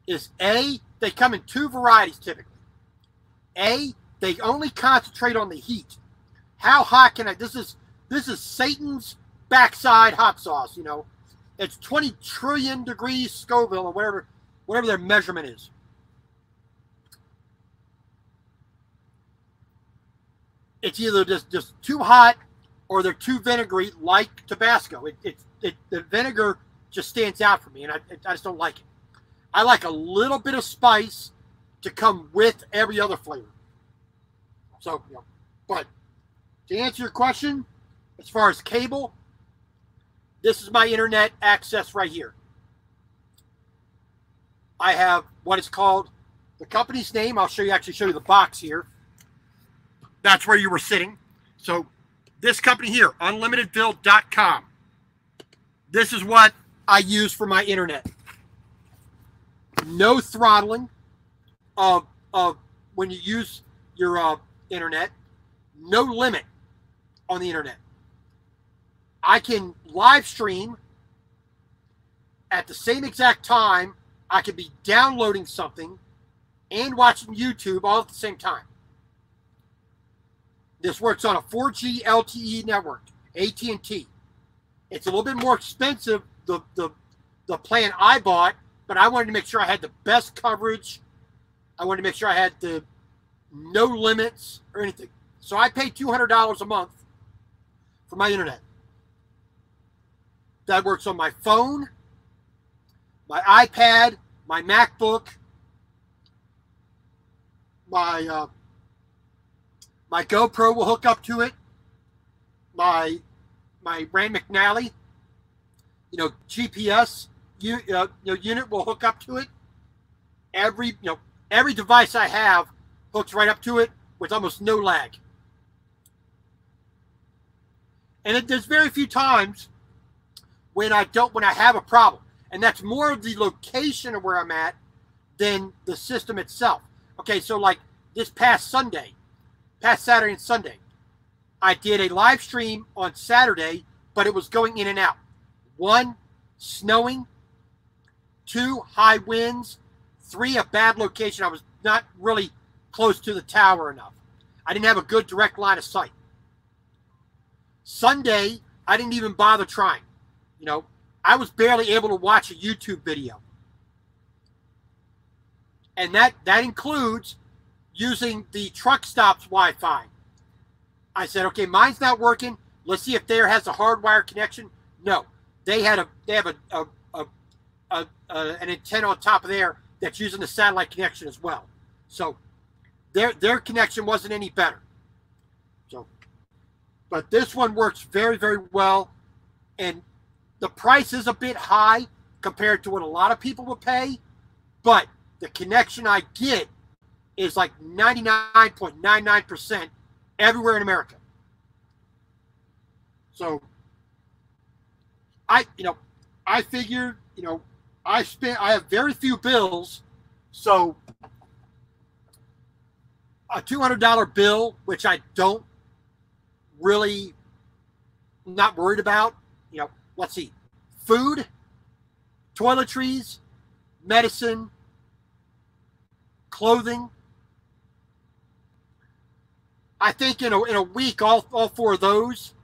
is A, they come in 2 varieties typically. A, they only concentrate on the heat. How hot can I? This is Satan's backside hot sauce. It's 20 trillion degrees Scoville or whatever. whatever their measurement is. It's either just too hot or they're too vinegary, like Tabasco. The vinegar just stands out for me, and I just don't like it. I like a little bit of spice to come with every other flavor. So, you know, but to answer your question, as far as cable, this is my internet access right here. I have what is called the company's name. I'll actually show you the box here. That's where you were sitting. So this company here, unlimitedville.com. This is what I use for my internet. No throttling of when you use your internet. No limit on the internet. I can live stream at the same exact time. I could be downloading something and watching YouTube all at the same time. This works on a 4G LTE network, AT&T. It's a little bit more expensive, the plan I bought, but I wanted to make sure I had the best coverage. I wanted to make sure I had the no limits or anything. So I pay $200 a month for my internet. That works on my phone, my iPad, my MacBook, my GoPro will hook up to it. My Rand McNally, GPS unit will hook up to it. Every device I have hooks right up to it with almost no lag. And there's very few times when I have a problem, and that's more of the location of where I'm at than the system itself. Okay, so like this past Saturday and Sunday, I did a live stream on Saturday, but it was going in and out. 1, snowing. 2, high winds. 3, a bad location. I was not really close to the tower enough. I didn't have a good direct line of sight. Sunday, I didn't even bother trying. I was barely able to watch a YouTube video. And that includes using the truck stop's Wi-Fi. I said, okay, mine's not working. Let's see if theirs has a hardwired connection. No, they have an antenna on top of there that's using the satellite connection as well. So their connection wasn't any better. So, but this one works very, very well, and the price is a bit high compared to what a lot of people will pay, but the connection I get is like 99.99% everywhere in America. So I figure, I have very few bills, so a $200 bill, which I don't really, not worried about, let's see, food, toiletries, medicine, clothing. I think in a week, all 4 of those,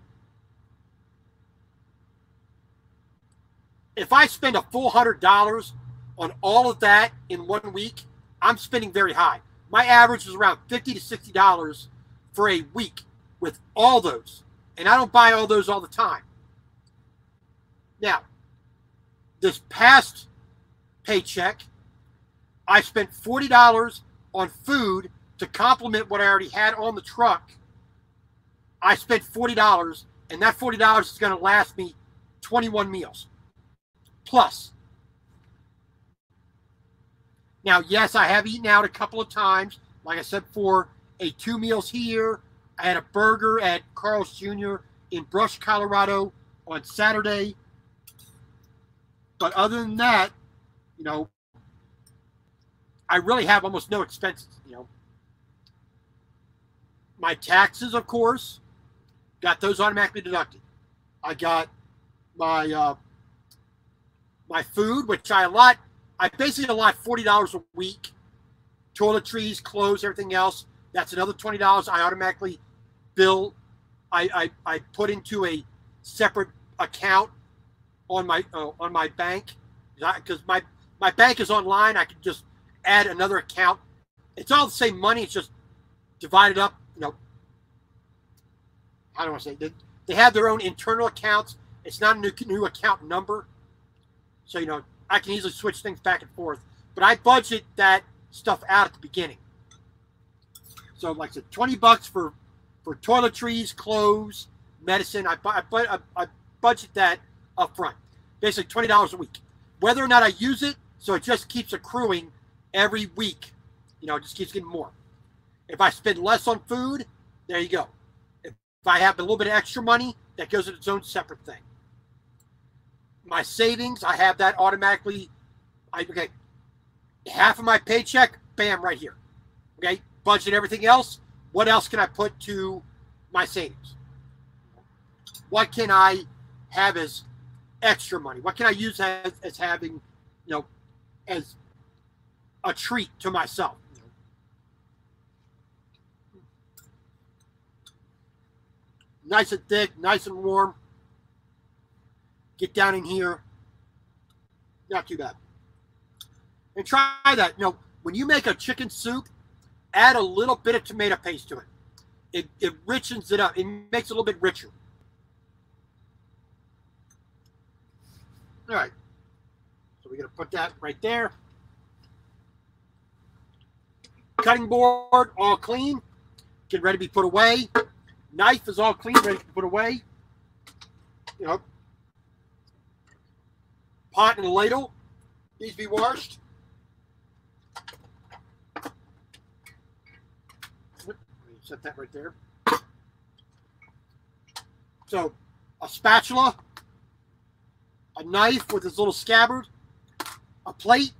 if I spend a full $100 on all of that in 1 week, I'm spending very high. My average is around $50 to $60 for a week with all those. And I don't buy all those all the time. Now, this past paycheck, I spent $40 on food to complement what I already had on the truck. I spent $40, and that $40 is going to last me 21 meals. Plus. Now, yes, I have eaten out a couple of times. Like I said before, ate 2 meals here. I had a burger at Carl's Jr. in Brush, Colorado on Saturday. But other than that, I really have almost no expenses, My taxes, of course, got those automatically deducted. I got my my food, which I basically allot $40 a week. Toiletries, clothes, everything else. That's another $20 I automatically bill. I put into a separate account on my bank, because my my bank is online. I can just add another account. It's all the same money. It's just divided up. How do I say? They have their own internal accounts. It's not a new account number. So, I can easily switch things back and forth. But I budget that stuff out at the beginning. So, like I said, $20 for toiletries, clothes, medicine. I budget that up front. Basically, $20 a week. Whether or not I use it, so it just keeps accruing every week. It just keeps getting more. If I spend less on food, there you go. If I have a little bit of extra money, that goes in its own separate thing. My savings, I have that automatically. Okay, half of my paycheck, bam, right here. Okay, budget everything else. What else can I put to my savings? What can I have as extra money? What can I use as having, as a treat to myself? Nice and thick, nice and warm. Get down in here. Not too bad. And try that. When you make a chicken soup, add a little bit of tomato paste to it. It richens it up. It makes it a little bit richer. All right. So we're going to put that right there. Cutting board, all clean. Getting ready to be put away. Knife is all clean, ready to be put away. Pot and a ladle needs to be washed. Set that right there. So, a spatula, a knife with its little scabbard, a plate,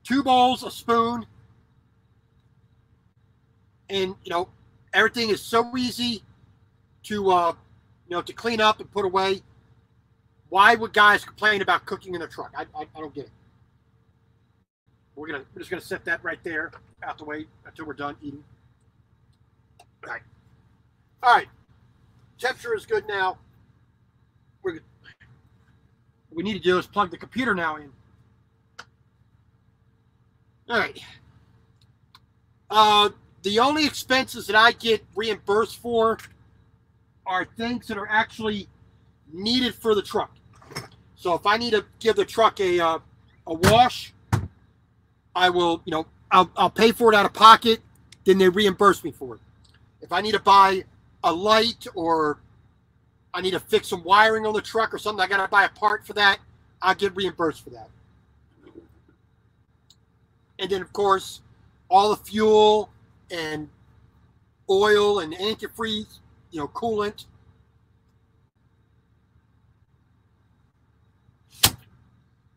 2 bowls, a spoon, and everything is so easy to to clean up and put away. Why would guys complain about cooking in the truck? I don't get it. We're just gonna set that right there out the way until we're done eating. All right. Temperature is good now. We're good. What we need to do is plug the computer now in. All right. The only expenses that I get reimbursed for are things that are actually needed for the truck. So if I need to give the truck a wash, I will, I'll pay for it out of pocket. Then they reimburse me for it. If I need to buy a light or I need to fix some wiring on the truck or something, I got to buy a part for that, I'll get reimbursed for that. And then, of course, all the fuel and oil and antifreeze, coolant.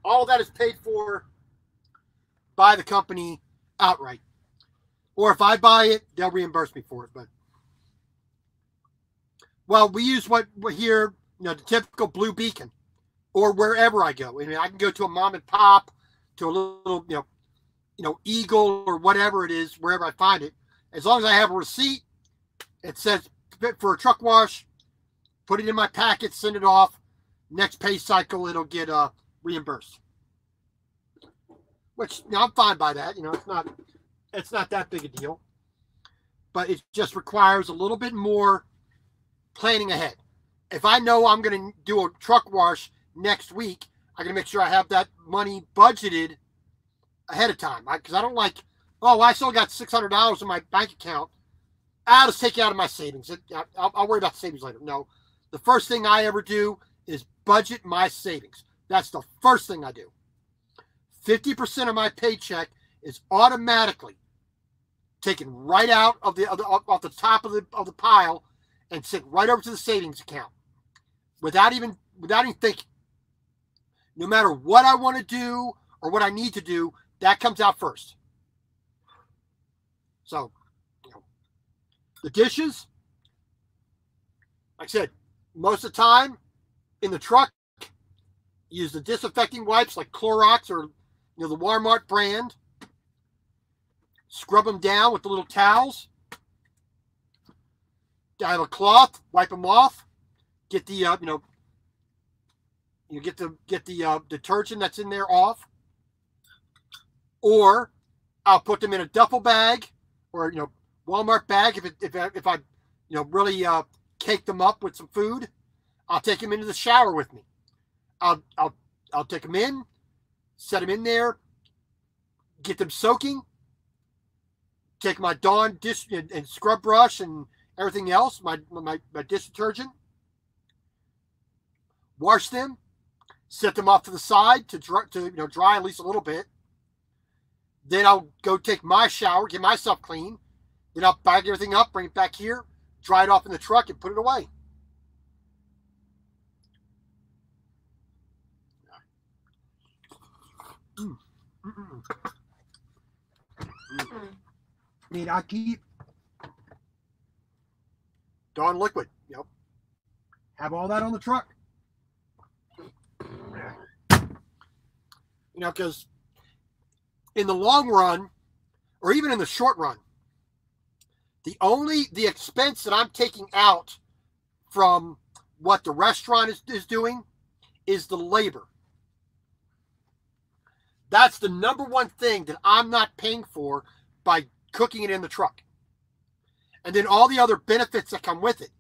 All that is paid for by the company outright. Or if I buy it, they'll reimburse me for it. But well, we use what here, the typical Blue Beacon, or wherever I go. I mean, I can go to a mom and pop, to a little, Eagle or whatever it is, wherever I find it. As long as I have a receipt, it says for a truck wash, put it in my packet, send it off. Next pay cycle, it'll get reimbursed. Which I'm fine by that. It's not that big a deal. But it just requires a little bit more planning ahead. If I know I'm going to do a truck wash next week, I'm going to make sure I have that money budgeted ahead of time. Because I don't like, I still got $600 in my bank account. I'll just take it out of my savings. I'll worry about the savings later. No, the first thing I ever do is budget my savings. That's the first thing I do. 50% of my paycheck is automatically taken right out of off the top of the pile and sent right over to the savings account without even thinking. No matter what I want to do or what I need to do, that comes out first. So, the dishes, like I said, most of the time in the truck, use the disinfecting wipes like Clorox or the Walmart brand. Scrub them down with the little towels. I have a cloth, wipe them off. Get the get the detergent that's in there off. or I'll put them in a duffel bag or, Walmart bag. If I really cake them up with some food, I'll take them into the shower with me. I'll take them in, set them in there, get them soaking, take my Dawn dish and scrub brush and everything else, my dish detergent, wash them, set them off to the side to dry at least a little bit. Then I'll go take my shower, get myself clean. Then I'll bag everything up, bring it back here, dry it off in the truck, and put it away. I mean, I keep Dawn liquid, have all that on the truck. Because in the long run, or even in the short run, the expense that I'm taking out from what the restaurant is doing is the labor. That's the number one thing that I'm not paying for by cooking it in the truck. And then all the other benefits that come with it.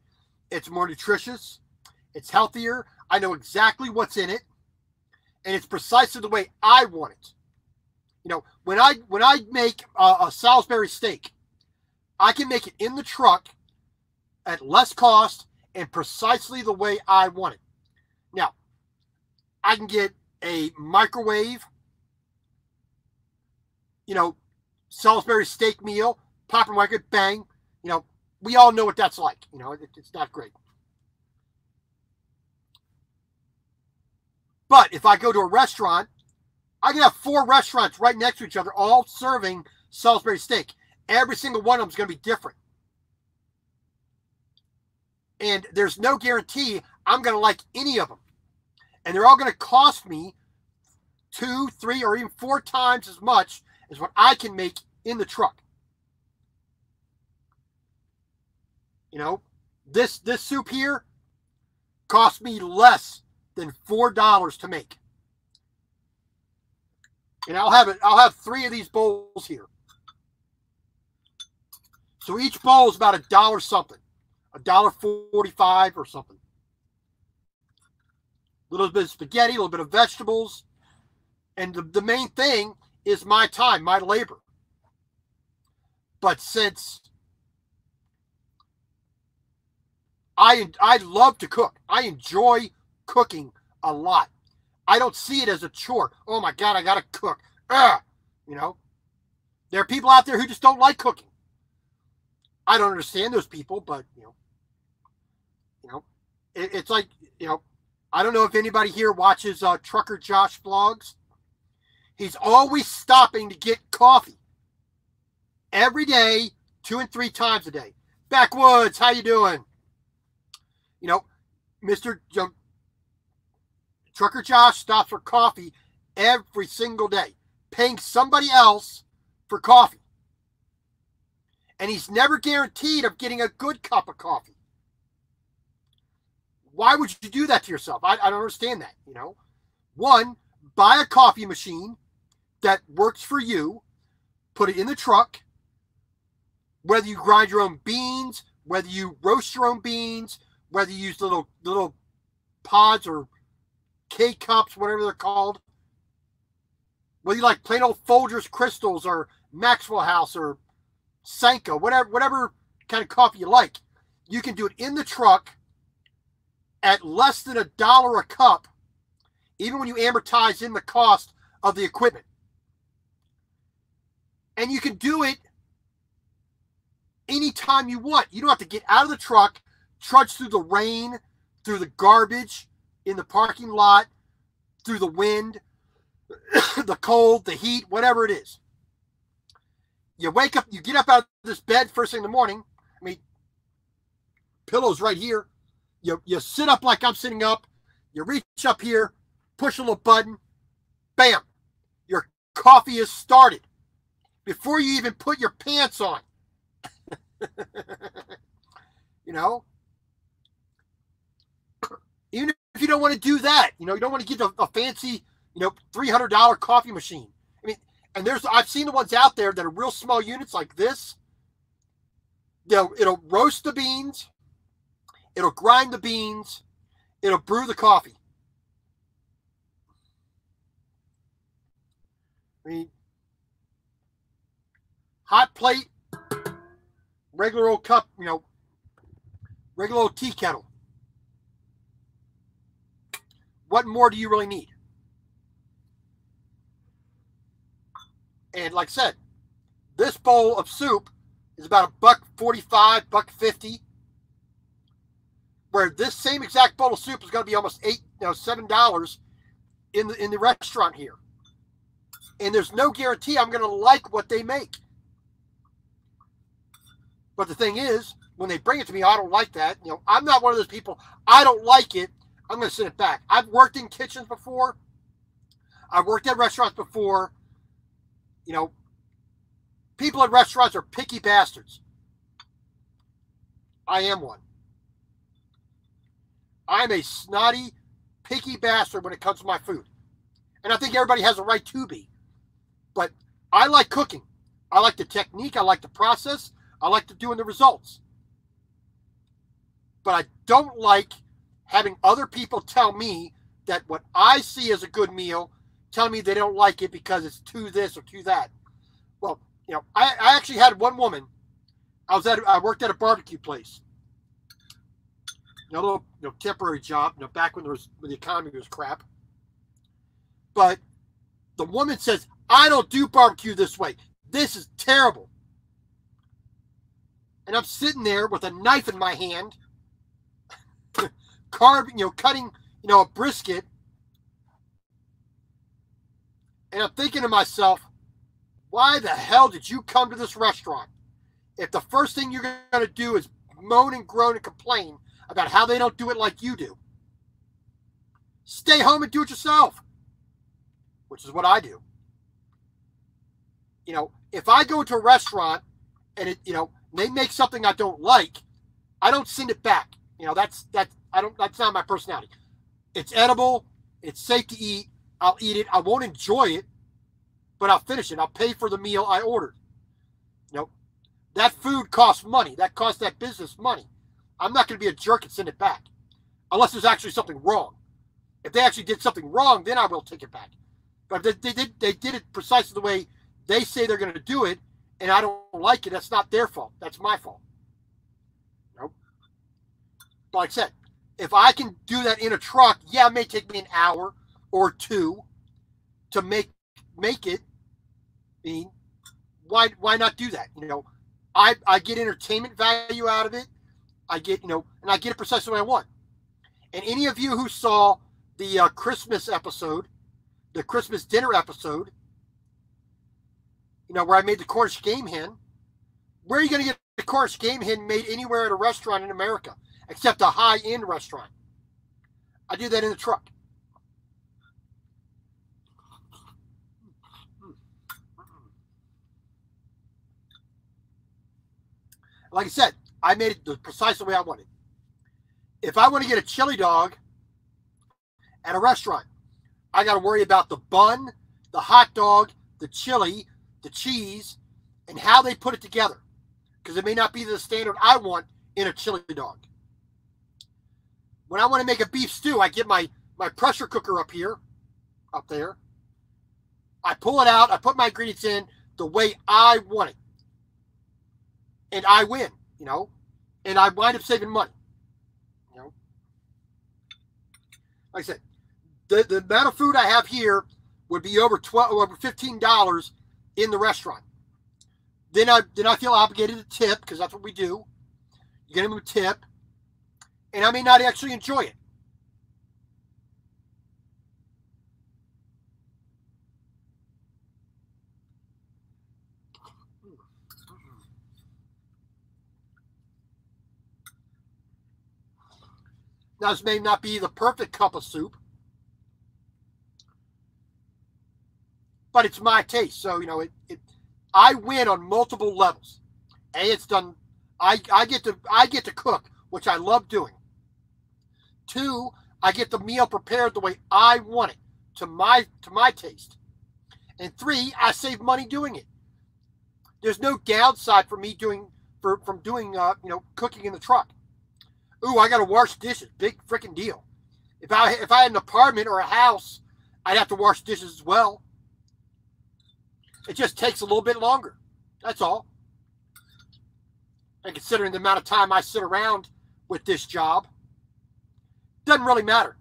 It's more nutritious. It's healthier. I know exactly what's in it. And it's precisely the way I want it. When I make a Salisbury steak, I can make it in the truck at less cost and precisely the way I want it. Now, I can get a microwave, Salisbury steak meal, pop and microwave, bang. We all know what that's like. It's not great. But if I go to a restaurant, I can have 4 restaurants right next to each other, all serving Salisbury steak. Every single one of them is going to be different. And there's no guarantee I'm going to like any of them. And they're all going to cost me 2, 3, or even 4 times as much as what I can make in the truck. This soup here cost me less than $4 to make. And I'll have 3 of these bowls here. So each bowl is about $1 something. $1.45 or something. A little bit of spaghetti, a little bit of vegetables. And the main thing is my time, my labor. But since I love to cook, I enjoy cooking a lot. I don't see it as a chore. Oh my God, I gotta cook. There are people out there who just don't like cooking. I don't understand those people, but it's like, I don't know if anybody here watches Trucker Josh vlogs. He's always stopping to get coffee every day, 2 and 3 times a day. Backwoods, how you doing? Mr. Trucker Josh stops for coffee every single day, paying somebody else for coffee. And he's never guaranteed of getting a good cup of coffee. Why would you do that to yourself? I don't understand that, One, buy a coffee machine that works for you. Put it in the truck. Whether you grind your own beans, whether you roast your own beans, whether you use little pods or K-cups, whatever they're called. Whether you like plain old Folgers Crystals or Maxwell House or Sanka, whatever kind of coffee you like, you can do it in the truck at less than $1 a cup, even when you amortize in the cost of the equipment. And you can do it anytime you want. You don't have to get out of the truck, trudge through the rain, through the garbage in the parking lot, through the wind, the cold, the heat, whatever it is. You wake up, you get up out of this bed first thing in the morning. Pillow's right here. You sit up like I'm sitting up. You reach up here, push a little button, bam, your coffee is started before you even put your pants on. Even if you don't want to do that, you don't want to get a fancy, $300 coffee machine. And I've seen the ones out there that are real small units like this. It'll roast the beans. It'll grind the beans. It'll brew the coffee. I mean, hot plate, regular old cup, regular old tea kettle. What more do you really need? And like I said, this bowl of soup is about $1.45, $1.50. Where this same exact bowl of soup is going to be almost $7 in the restaurant here. And there's no guarantee I'm going to like what they make. But the thing is, when they bring it to me, I don't like that. I'm not one of those people. I don't like it. I'm going to send it back. I've worked in kitchens before. I've worked at restaurants before. People at restaurants are picky bastards. I am one. I'm a snotty, picky bastard when it comes to my food. And I think everybody has a right to be. But I like cooking. I like the technique. I like the process. I like doing the results. But I don't like having other people tell me that what I see as a good meal, tell me they don't like it because it's too this or too that. Well, I actually had one woman. I worked at a barbecue place. A little temporary job, back when the economy was crap. But the woman says, I don't do barbecue this way. This is terrible. And I'm sitting there with a knife in my hand, cutting, a brisket. And I'm thinking to myself, why the hell did you come to this restaurant if the first thing you're going to do is moan and groan and complain about how they don't do it like you do? Stay home and do it yourself, which is what I do. If I go to a restaurant and they make something I don't like, I don't send it back. That's not my personality. It's edible. It's safe to eat. I'll eat it. I won't enjoy it, but I'll finish it. I'll pay for the meal I ordered. That food costs money. That costs that business money. I'm not going to be a jerk and send it back unless there's actually something wrong. If they actually did something wrong, then I will take it back. But if they did it precisely the way they say they're going to do it, and I don't like it, that's not their fault. That's my fault. But like I said, if I can do that in a truck, yeah, it may take me an hour or two to make it. I mean, why not do that? I get entertainment value out of it. I get, and I get it precisely what I want. And any of you who saw the Christmas episode, the Christmas dinner episode, where I made the Cornish game hen, where are you going to get the Cornish game hen made anywhere at a restaurant in America, except a high-end restaurant? I do that in the truck. Like I said, I made it the precise way I wanted. If I want to get a chili dog at a restaurant, I got to worry about the bun, the hot dog, the chili, the cheese, and how they put it together. Because it may not be the standard I want in a chili dog. When I want to make a beef stew, I get my pressure cooker up there. I pull it out, I put my ingredients in the way I want it. And I win, and I wind up saving money. Like I said, the amount of food I have here would be over $15 in the restaurant. Then I feel obligated to tip, because that's what we do. You get them a tip, and I may not actually enjoy it. Now, this may not be the perfect cup of soup, but it's my taste. So, I win on multiple levels. A, it's done. I get to cook, which I love doing. 2, I get the meal prepared the way I want it, to my taste. And 3, I save money doing it. There's no downside for me doing cooking in the truck. Ooh, I got to wash dishes. Big freaking deal. If I had an apartment or a house, I'd have to wash dishes as well. It just takes a little bit longer. That's all. And considering the amount of time I sit around with this job, doesn't really matter.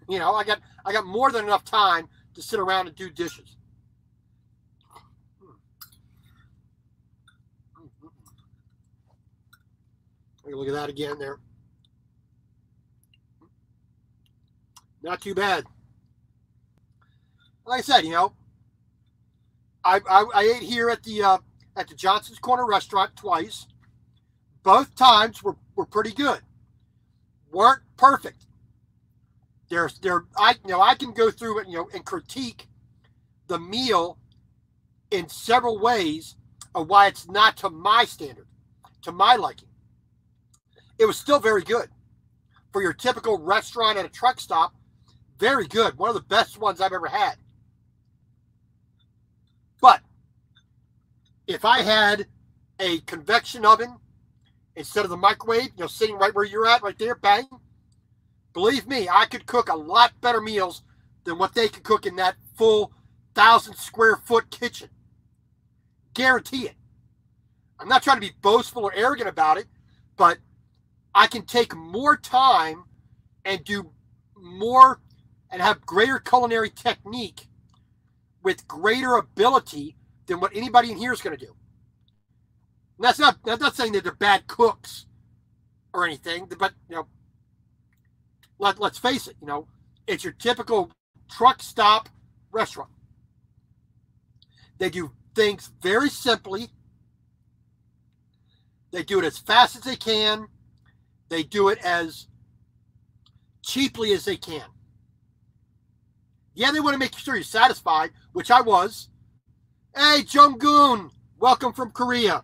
You know, I got more than enough time to sit around and do dishes. Look at that again there. Not too bad. Like I said, you know, I ate here at the Johnson's Corner restaurant twice. Both times were pretty good. Weren't perfect. I can go through it, you know, and critique the meal in several ways of why it's not to my standard, to my liking. It was still very good. For your typical restaurant at a truck stop, very good. One of the best ones I've ever had. But if I had a convection oven instead of the microwave, you know, sitting right where you're at, right there, bang, believe me, I could cook a lot better meals than what they could cook in that full 1,000 square foot kitchen. Guarantee it. I'm not trying to be boastful or arrogant about it, but I can take more time and do more and have greater culinary technique with greater ability than what anybody in here is going to do. And that's not saying that they're bad cooks or anything, but you know, let's face it, you know, it's your typical truck stop restaurant. They do things very simply. They do it as fast as they can. They do it as cheaply as they can. Yeah, they want to make sure you're satisfied, which I was. Hey, Jung-goon, welcome from Korea.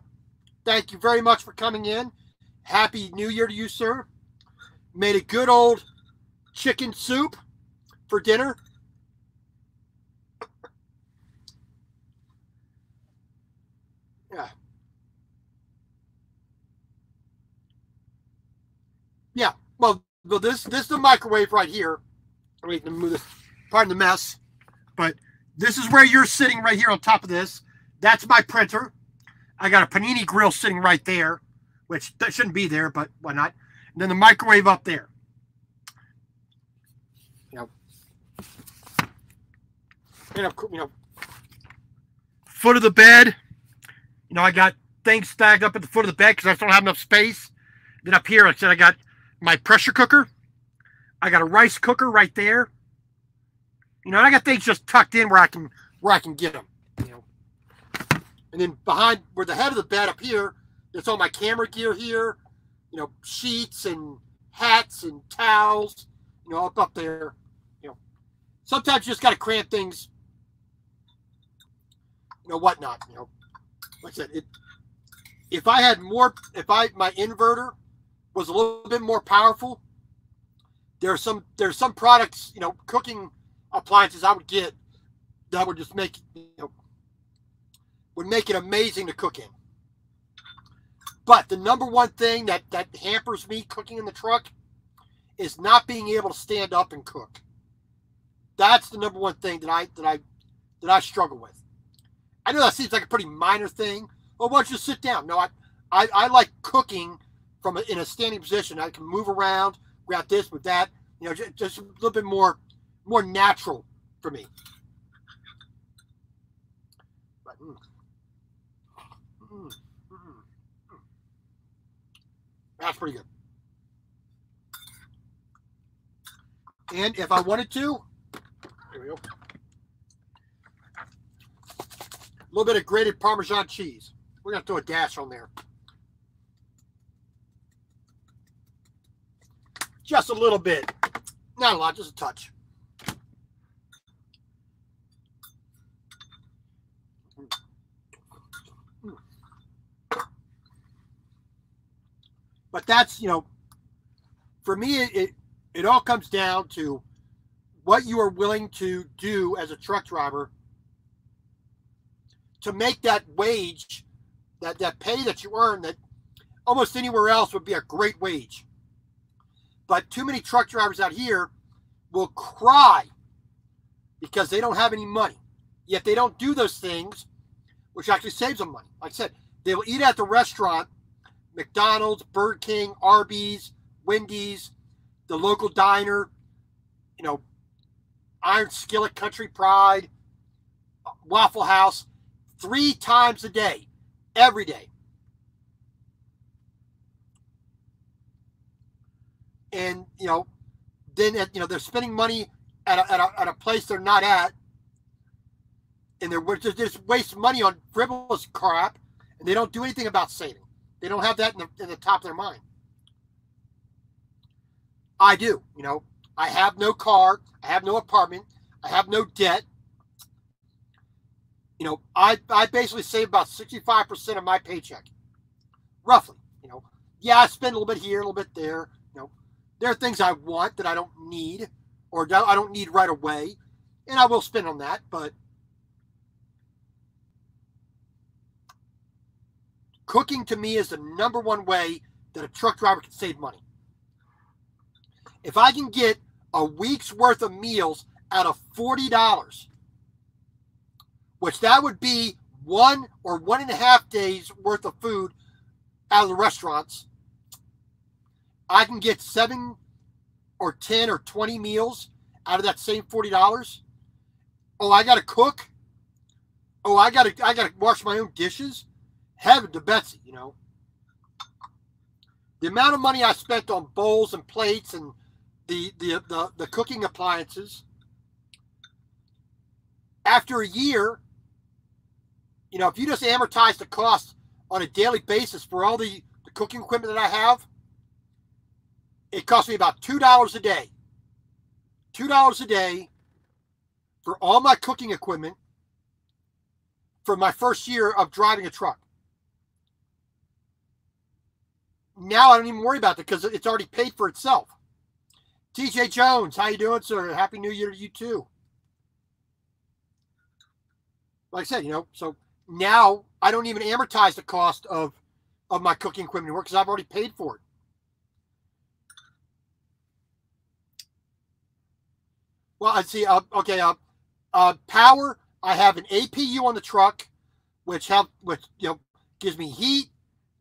Thank you very much for coming in. Happy New Year to you, sir. Made a good old chicken soup for dinner. Yeah. Yeah. Well, this is the microwave right here. Let me move this. Pardon the mess. But this is where you're sitting right here on top of this. That's my printer. I got a panini grill sitting right there, which that shouldn't be there, but why not? And then the microwave up there. You know, foot of the bed. You know, I got things stacked up at the foot of the bed because I don't have enough space. Then up here, like I said, I got my pressure cooker. I got a rice cooker right there. You know, I got things just tucked in where I can get them. You know, and then behind where the head of the bed up here, there's all my camera gear here. You know, sheets and hats and towels. You know, up there. You know, sometimes you just got to cram things. You know, whatnot. You know, like I said, if I had more, my inverter was a little bit more powerful, there's some products, you know, cooking appliances I would get that would just make, you know, would make it amazing to cook in. But the number one thing that hampers me cooking in the truck is not being able to stand up and cook. That's the number one thing that I struggle with. I know that seems like a pretty minor thing. Well, why don't you sit down? No, I like cooking in a standing position. I can move around, grab this with that. You know, just a little bit more natural for me. But, that's pretty good. And if I wanted to, there we go. A little bit of grated Parmesan cheese. We're going to throw a dash on there. Just a little bit. Not a lot, just a touch. But that's, you know, for me, it all comes down to what you are willing to do as a truck driver to make that wage, that pay that you earn, that almost anywhere else would be a great wage. But too many truck drivers out here will cry because they don't have any money. Yet they don't do those things, which actually saves them money. Like I said, they will eat at the restaurant, McDonald's, Burger King, Arby's, Wendy's, the local diner, you know, Iron Skillet, Country Pride, Waffle House, 3 times a day, every day. And, you know, then, you know, they're spending money at a place they're not at. And they're just wasting money on frivolous crap. And they don't do anything about saving. They don't have that in the top of their mind. I do, you know. I have no car. I have no apartment. I have no debt. You know, I basically save about 65% of my paycheck. Roughly, you know. Yeah, I spend a little bit here, a little bit there. You know, there are things I want that I don't need or I don't need right away. And I will spend on that, but cooking to me is the #1 way that a truck driver can save money. If I can get a week's worth of meals out of $40, which that would be 1 or 1.5 days worth of food out of the restaurants, I can get 7 or 10 or 20 meals out of that same $40. Oh, I got to cook. Oh, I got to wash my own dishes. Heaven to Betsy, you know. The amount of money I spent on bowls and plates and the cooking appliances, after a year, you know, if you just amortize the cost on a daily basis for all the cooking equipment that I have, it costs me about $2 a day. $2 a day for all my cooking equipment for my first year of driving a truck. Now I don't even worry about it because it's already paid for itself. TJ Jones, how you doing, sir? Happy New Year to you too. Like I said, you know, so now I don't even amortize the cost of my cooking equipment anymore because I've already paid for it. Well, I see. Okay. Power. I have an APU on the truck, which you know, gives me heat,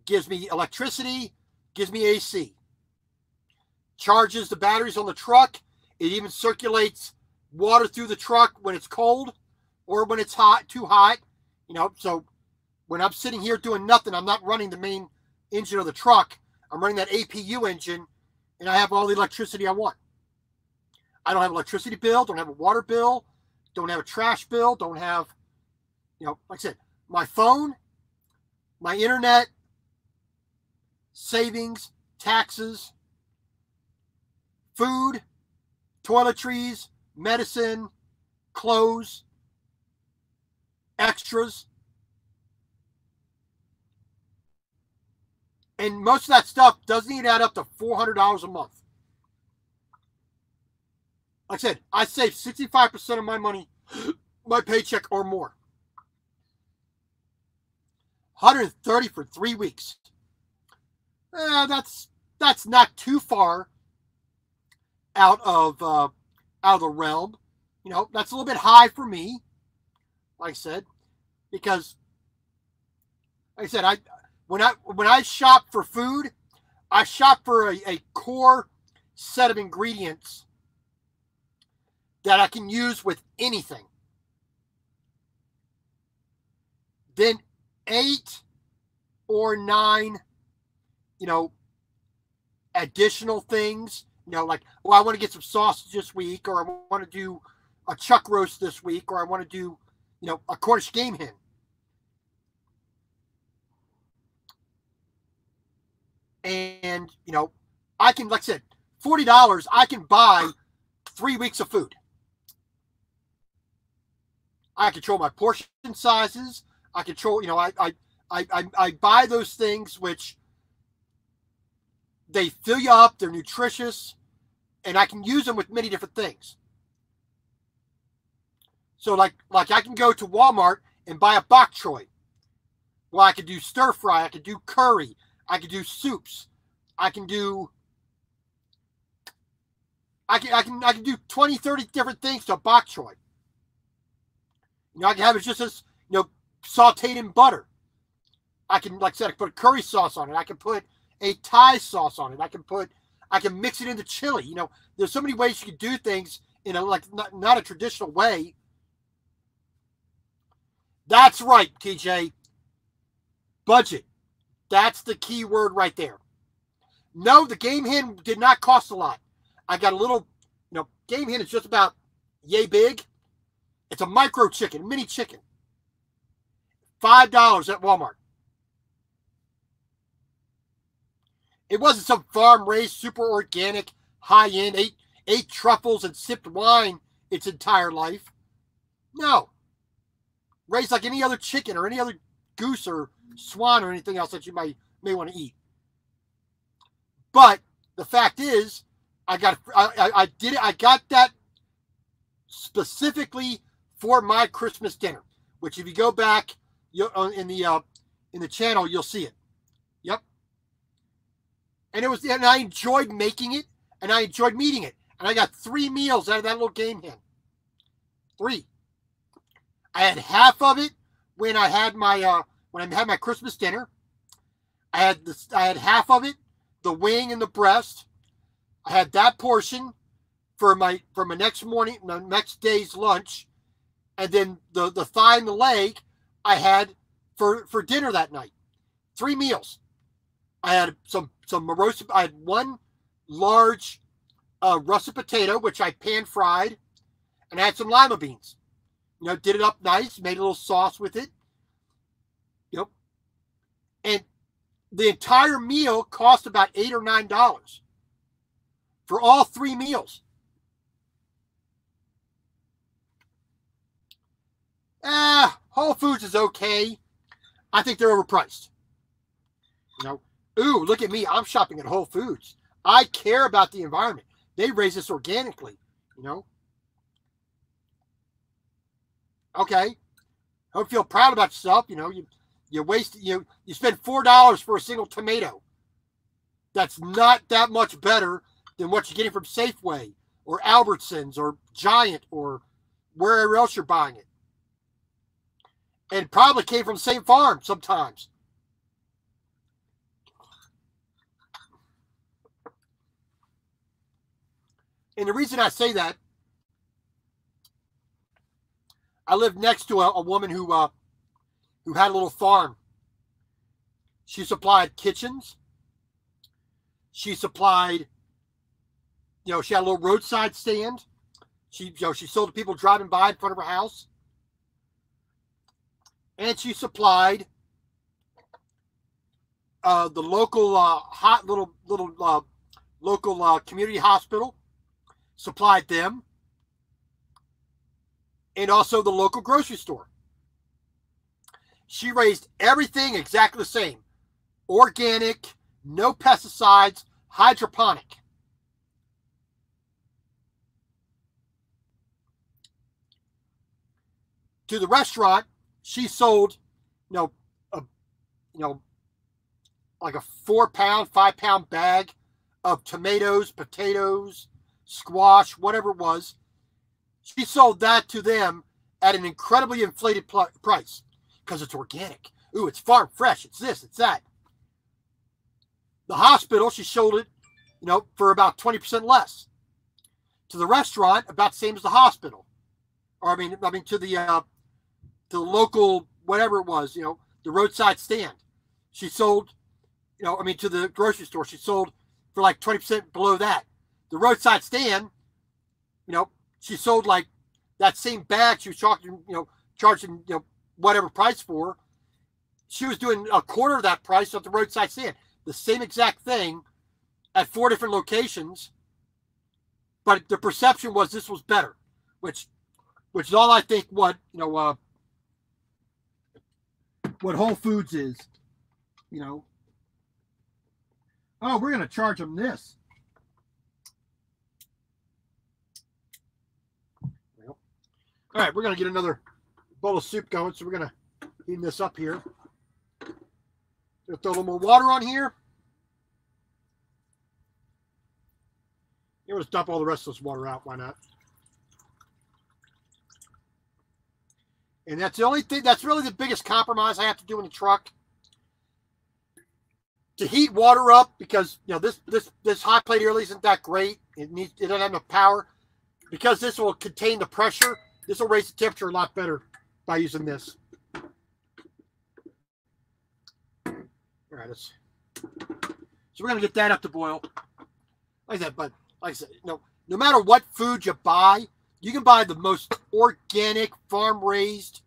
gives me electricity, gives me AC. Charges the batteries on the truck. It even circulates water through the truck when it's cold or when it's hot, too hot. You know, so when I'm sitting here doing nothing, I'm not running the main engine of the truck. I'm running that APU engine, and I have all the electricity I want. I don't have an electricity bill, don't have a water bill, don't have a trash bill, don't have, you know, like I said, my phone, my internet, savings, taxes, food, toiletries, medicine, clothes, extras. And most of that stuff doesn't even add up to $400 a month. Like I said, I save 65% of my money, my paycheck or more. 130 for 3 weeks. That's not too far out of the realm. You know, that's a little bit high for me. Like I said, because like I said, when I shop for food, I shop for a core set of ingredients that I can use with anything. Then 8 or 9, you know, additional things, you know, like, oh, I want to get some sausage this week, or I want to do a chuck roast this week, or I want to do, you know, a Cornish game hen. And, you know, I can, like I said, $40, I can buy 3 weeks of food. I control my portion sizes. I control, you know, I buy those things which they fill you up, they're nutritious, and I can use them with many different things. So like I can go to Walmart and buy a bok choy. Well, I could do stir fry. I could do curry. I could do soups. I can do I can do 20, 30 different things to a bok choy. You know, I can have it just as, you know, sauteed in butter. I can, like I said, I can put curry sauce on it. I can put a Thai sauce on it. I can mix it into chili. You know, there's so many ways you can do things in a, like, not a traditional way. That's right, TJ. Budget. That's the key word right there. No, the game hen did not cost a lot. I got a little, you know, game hen is just about yay big. It's a micro chicken, mini chicken. $5 at Walmart. It wasn't some farm-raised, super organic, high-end, ate truffles and sipped wine its entire life. No. Raised like any other chicken or any other goose or swan or anything else that you may want to eat. But the fact is, I got that specifically for my Christmas dinner. Which, if you go back in the channel, you'll see it. Yep. And I enjoyed making it, and I enjoyed eating it, and I got 3 meals out of that little game hen. 3. I had half of it when I had my Christmas dinner. I had half of it, the wing and the breast. I had that portion for my next day's lunch, and then the thigh and the leg I had for dinner that night. 3 meals. I had some roasted. I had 1 large russet potato, which I pan fried, and I had some lima beans. You know, did it up nice, made a little sauce with it. You know, and the entire meal cost about $8 or $9 for all 3 meals. Whole Foods is okay. I think they're overpriced. You know, ooh, look at me. I'm shopping at Whole Foods. I care about the environment. They raise this organically, you know. Okay. Don't feel proud about yourself. You know, you spend $4 for a single tomato. That's not that much better than what you're getting from Safeway or Albertsons or Giant or wherever else you're buying it. And probably came from the same farm sometimes. And the reason I say that, I lived next to a woman who had a little farm. She supplied kitchens. She supplied, you know, she had a little roadside stand. She sold to people driving by in front of her house. And she supplied the local local community hospital. Supplied them. And also the local grocery store. She raised everything exactly the same. Organic, no pesticides, hydroponic. To the restaurant, she sold, like a 4-pound, 5-pound bag of tomatoes, potatoes, squash, whatever it was. She sold that to them at an incredibly inflated price because it's organic. Ooh, it's farm fresh. It's this, it's that. The hospital, she sold it, for about 20% less. To the restaurant, about the same as the hospital. Or I mean to the local, whatever it was, the roadside stand. She sold, to the grocery store, she sold for like 20% below that. The roadside stand, she sold like that same bag she was charging, whatever price for. She was doing a quarter of that price at the roadside stand. The same exact thing at 4 different locations. But the perception was this was better, which is all I think what Whole Foods is, Oh, we're going to charge them this. Well, all right, we're going to get another bowl of soup going, so we're going to Heating this up here. Gonna throw a little more water on here. Let's dump all the rest of this water out. Why not? And that's the only thing, that's really the biggest compromise I have to do in the truck. To heat water up, because this hot plate really isn't that great. It doesn't have enough power. Because this will contain the pressure, this will raise the temperature a lot better by using this. All right, so we're gonna get that up to boil. Like that, but like I said, no matter what food you buy, you can buy the most organic, farm-raised.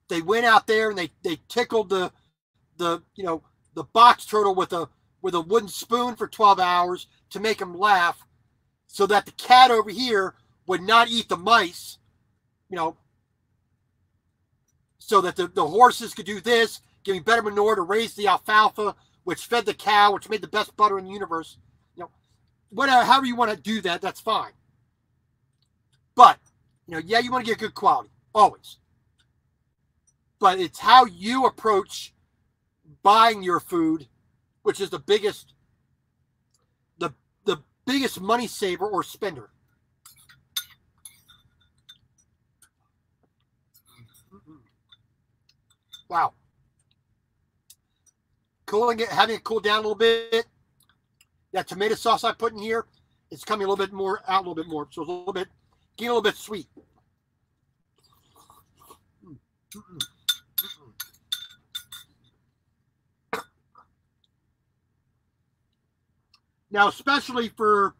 They went out there and they tickled the box turtle with a wooden spoon for 12 hours to make him laugh, so that the cat over here would not eat the mice, so that the horses could do this, giving better manure to raise the alfalfa, which fed the cow, which made the best butter in the universe. Whatever, however you want to do that, that's fine. But, yeah, you want to get good quality, always. But it's how you approach buying your food, which is the biggest money saver or spender. Wow. Cooling it, having it cool down a little bit. That tomato sauce I put in here, it's coming a little bit more out, a little bit more. So it's getting a little bit sweet. Now, especially for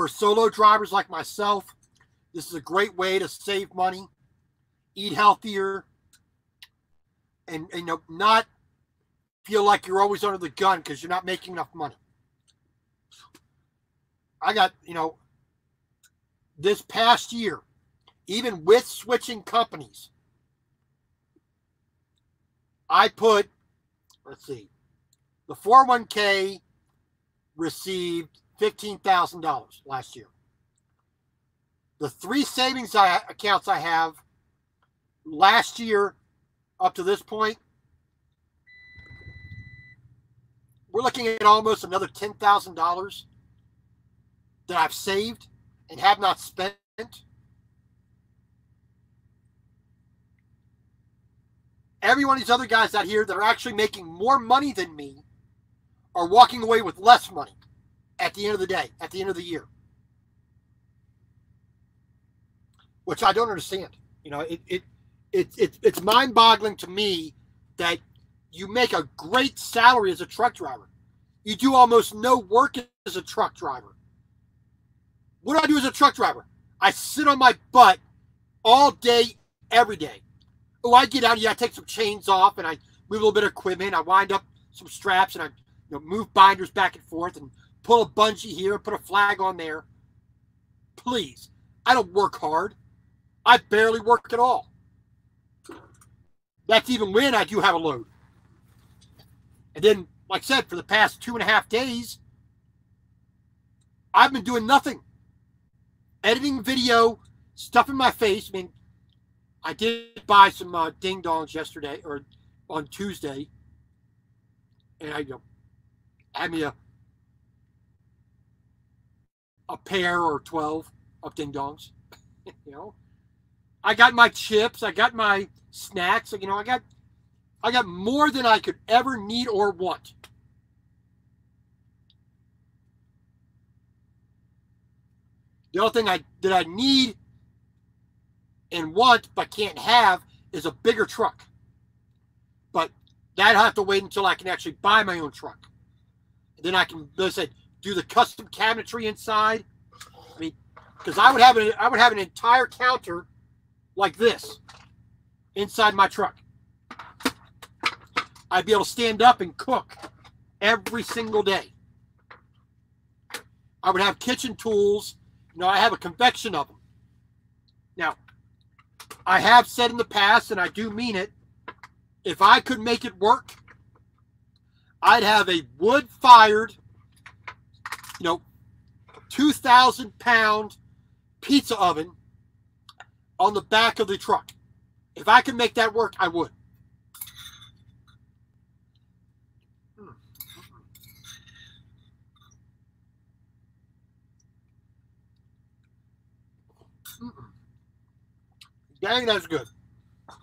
solo drivers like myself, this is a great way to save money, eat healthier, and not feel like you're always under the gun because you're not making enough money. I got, this past year, even with switching companies, I put, let's see, the 401k received $15,000 last year. The 3 savings accounts I have last year up to this point, we're looking at almost another $10,000 that I've saved and have not spent. Every one of these other guys out here that are actually making more money than me are walking away with less money at the end of the day, at the end of the year. Which I don't understand. It's mind-boggling to me that you make a great salary as a truck driver. You do almost no work as a truck driver. What do I do as a truck driver? I sit on my butt all day, every day. Oh, I get out, I take some chains off, and I move a little bit of equipment. I wind up some straps, and I move binders back and forth, and pull a bungee here, and put a flag on there. Please, I don't work hard. I barely work at all. That's even when I do have a load. And then, like I said, for the past 2.5 days, I've been doing nothing. Editing video, stuff in my face. I mean, I did buy some ding-dongs yesterday, or on Tuesday. And I had me a pair or 12 of ding-dongs. I got my chips. I got my snacks. I got more than I could ever need or want. The only thing that I need and want but can't have is a bigger truck. But that'll have to wait until I can actually buy my own truck. And then I can, as I said, do the custom cabinetry inside. I mean, because I would have an entire counter like this inside my truck. I'd be able to stand up and cook every single day. I would have kitchen tools. I have a convection oven. Now, I have said in the past, and I do mean it, if I could make it work, I'd have a wood-fired, 2,000-pound pizza oven on the back of the truck. If I could make that work, I would. Dang, that's good. I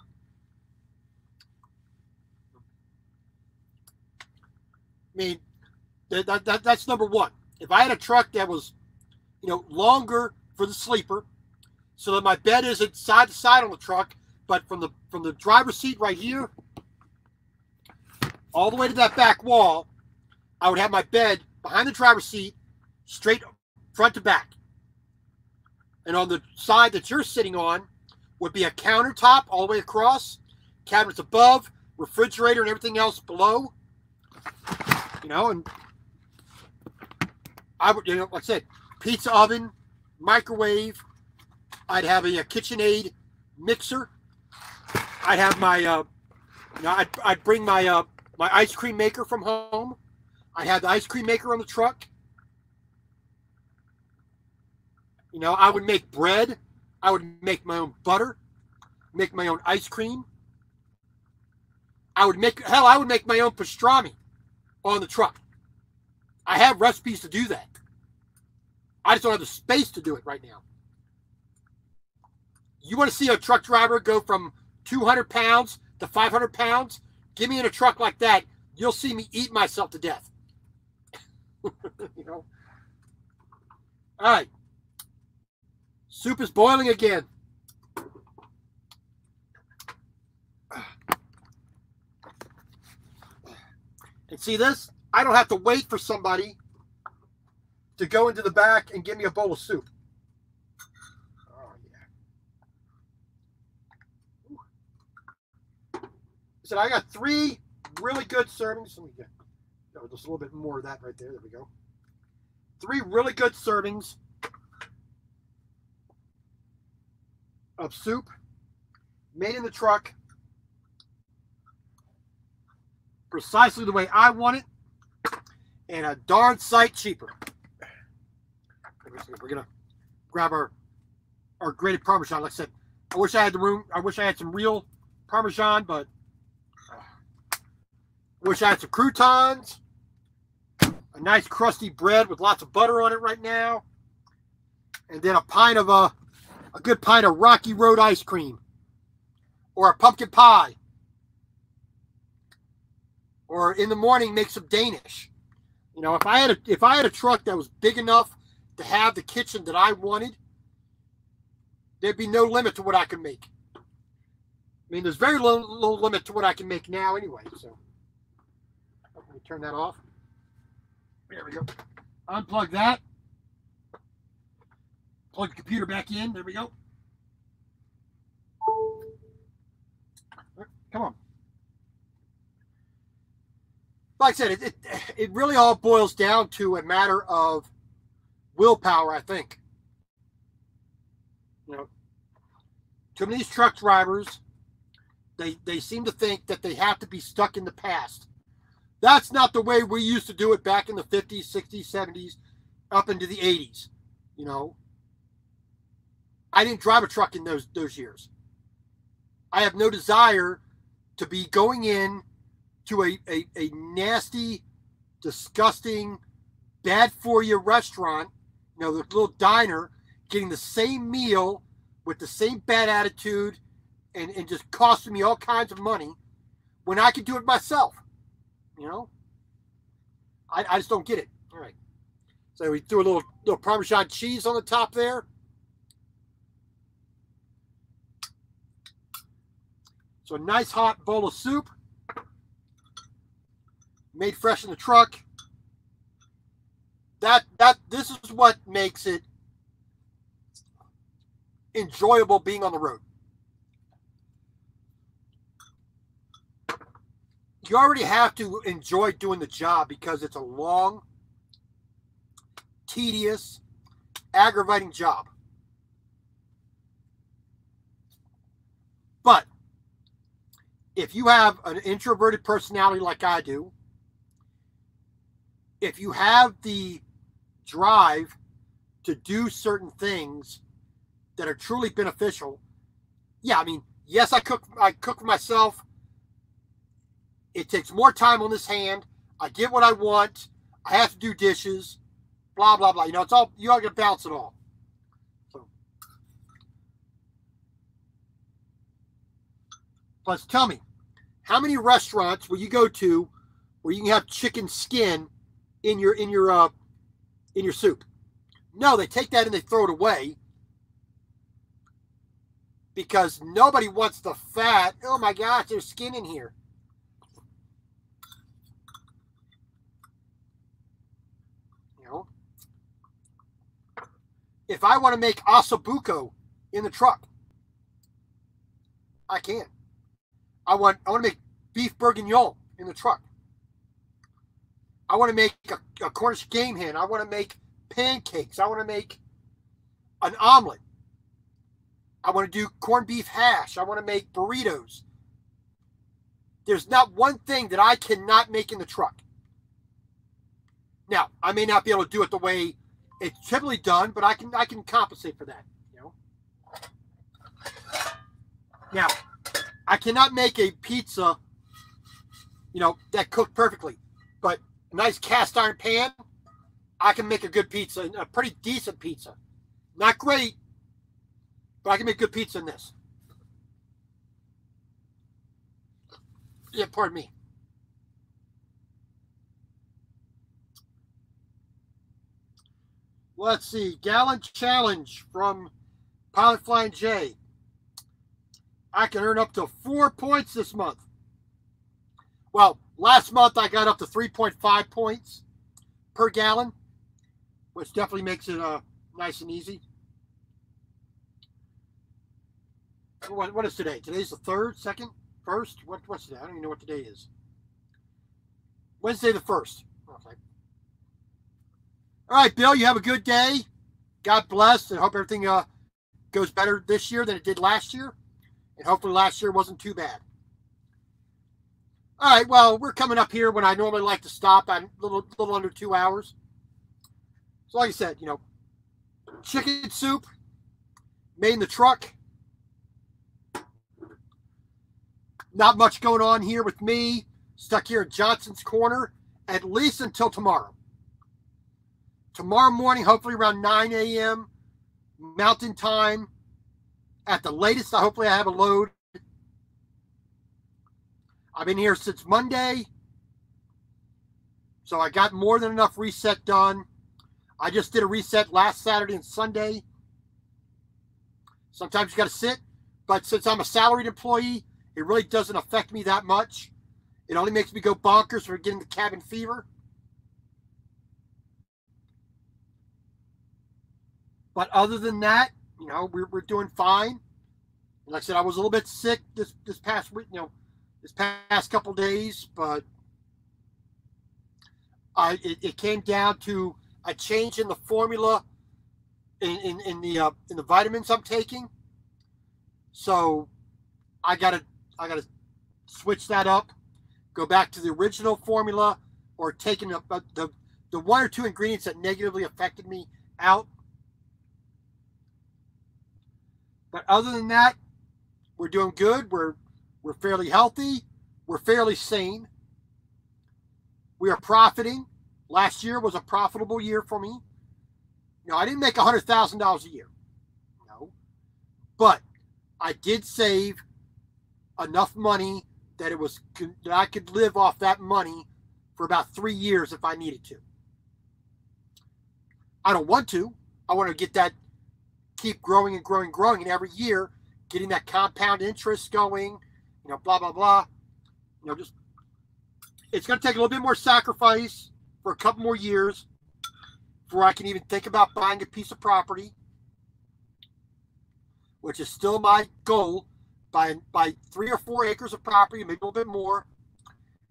mean, that's number one. If I had a truck that was, longer for the sleeper, so that my bed isn't side to side on the truck, but from the driver's seat right here all the way to that back wall, I would have my bed behind the driver's seat, straight front to back. And on the side that you're sitting on would be a countertop all the way across, cabinets above, refrigerator and everything else below. And I would, like I said, pizza oven, microwave. I'd have a KitchenAid mixer. I'd have my, I'd bring my my ice cream maker from home. I'd have the ice cream maker on the truck. I would make bread. I would make my own butter, make my own ice cream. I would make my own pastrami on the truck. I have recipes to do that. I just don't have the space to do it right now. You want to see a truck driver go from 200 pounds to 500 pounds? Give me in a truck like that. You'll see me eat myself to death. All right. Soup is boiling again. And see this? I don't have to wait for somebody to go into the back and give me a bowl of soup. Oh, yeah. So I got 3 really good servings. Let me get just a little bit more of that right there. There we go. 3 really good servings of soup made in the truck precisely the way I want it, and a darn sight cheaper. We're gonna grab our grated Parmesan. Like I said, I wish I had the room. I wish I had some real Parmesan, but I wish I had some croutons, a nice crusty bread with lots of butter on it right now, and then a good pint of Rocky Road ice cream, or a pumpkin pie, or in the morning make some Danish. If I had a truck that was big enough to have the kitchen that I wanted, there'd be no limit to what I could make. I mean, there's very low limit to what I can make now anyway. So let me turn that off. There we go. Unplug that. Plug the computer back in. There we go. Come on. Like I said, it really all boils down to a matter of willpower, I think. Too many of these truck drivers, they seem to think that they have to be stuck in the past. That's not the way we used to do it back in the 50s, 60s, 70s, up into the 80s. I didn't drive a truck in those years. I have no desire to be going in to a nasty, disgusting, bad-for-you restaurant, the little diner, getting the same meal with the same bad attitude and just costing me all kinds of money when I could do it myself. I just don't get it. All right. So we threw a little Parmesan cheese on the top there. So a nice hot bowl of soup, made fresh in the truck. This is what makes it enjoyable being on the road. You already have to enjoy doing the job because it's a long, tedious, aggravating job. But if you have an introverted personality like I do, if you have the drive to do certain things that are truly beneficial, yeah, I mean, Yes, I cook for myself. It takes more time on this hand. I get what I want. I have to do dishes. Blah, blah, blah. You know, it's all, you all got to balance it all. So, plus, tell me, how many restaurants will you go to where you can have chicken skin in your soup? No, they take that and they throw it away because nobody wants the fat. Oh my gosh, there's skin in here. You know, if I want to make ossobuco in the truck, I can. I want to make beef bourguignon in the truck. I want to make a Cornish game hen. I want to make pancakes. I want to make an omelet. I want to do corned beef hash. I want to make burritos. There's not one thing that I cannot make in the truck. Now, I may not be able to do it the way it's typically done, but I can compensate for that. You know. Now, I cannot make a pizza, you know, that cooked perfectly, but a nice cast iron pan, I can make a good pizza, a pretty decent pizza. Not great, but I can make good pizza in this. Yeah, pardon me. Let's see. Gallon challenge from Pilot Flying J. I can earn up to 4 points this month. Well, last month I got up to 3.5 points per gallon, which definitely makes it nice and easy. What is today? Today's the 3rd, 2nd, 1st? What's today? I don't even know what today is. Wednesday the 1st. Okay. All right, Bill, you have a good day. God bless, and hope everything goes better this year than it did last year. And hopefully last year wasn't too bad. All right, well, we're coming up here when I normally like to stop at a little under 2 hours. So like I said, you know, chicken soup made in the truck. Not much going on here with me. Stuck here at Johnson's Corner at least until tomorrow. Tomorrow morning, hopefully around 9 a.m. Mountain Time. At the latest, hopefully I have a load. I've been here since Monday. So I got more than enough reset done. I just did a reset last Saturday and Sunday. Sometimes you got to sit. But since I'm a salaried employee, it really doesn't affect me that much. It only makes me go bonkers for getting the cabin fever. But other than that, you know, we're doing fine. Like I said, I was a little bit sick this past week, you know, this past couple days, but it came down to a change in the formula in the vitamins I'm taking. So I gotta switch that up, go back to the original formula, or taking the 1 or 2 ingredients that negatively affected me out. But other than that, we're doing good. We're fairly healthy. We're fairly sane. We are profiting. Last year was a profitable year for me. No, I didn't make $100,000 a year. No. But I did save enough money that I could live off that money for about 3 years if I needed to. I don't want to. I want to get that, keep growing and growing and growing, and every year getting that compound interest going, you know, blah, blah, blah. You know, just, it's going to take a little bit more sacrifice for a couple more years before I can even think about buying a piece of property, which is still my goal, buy 3 or 4 acres of property, maybe a little bit more,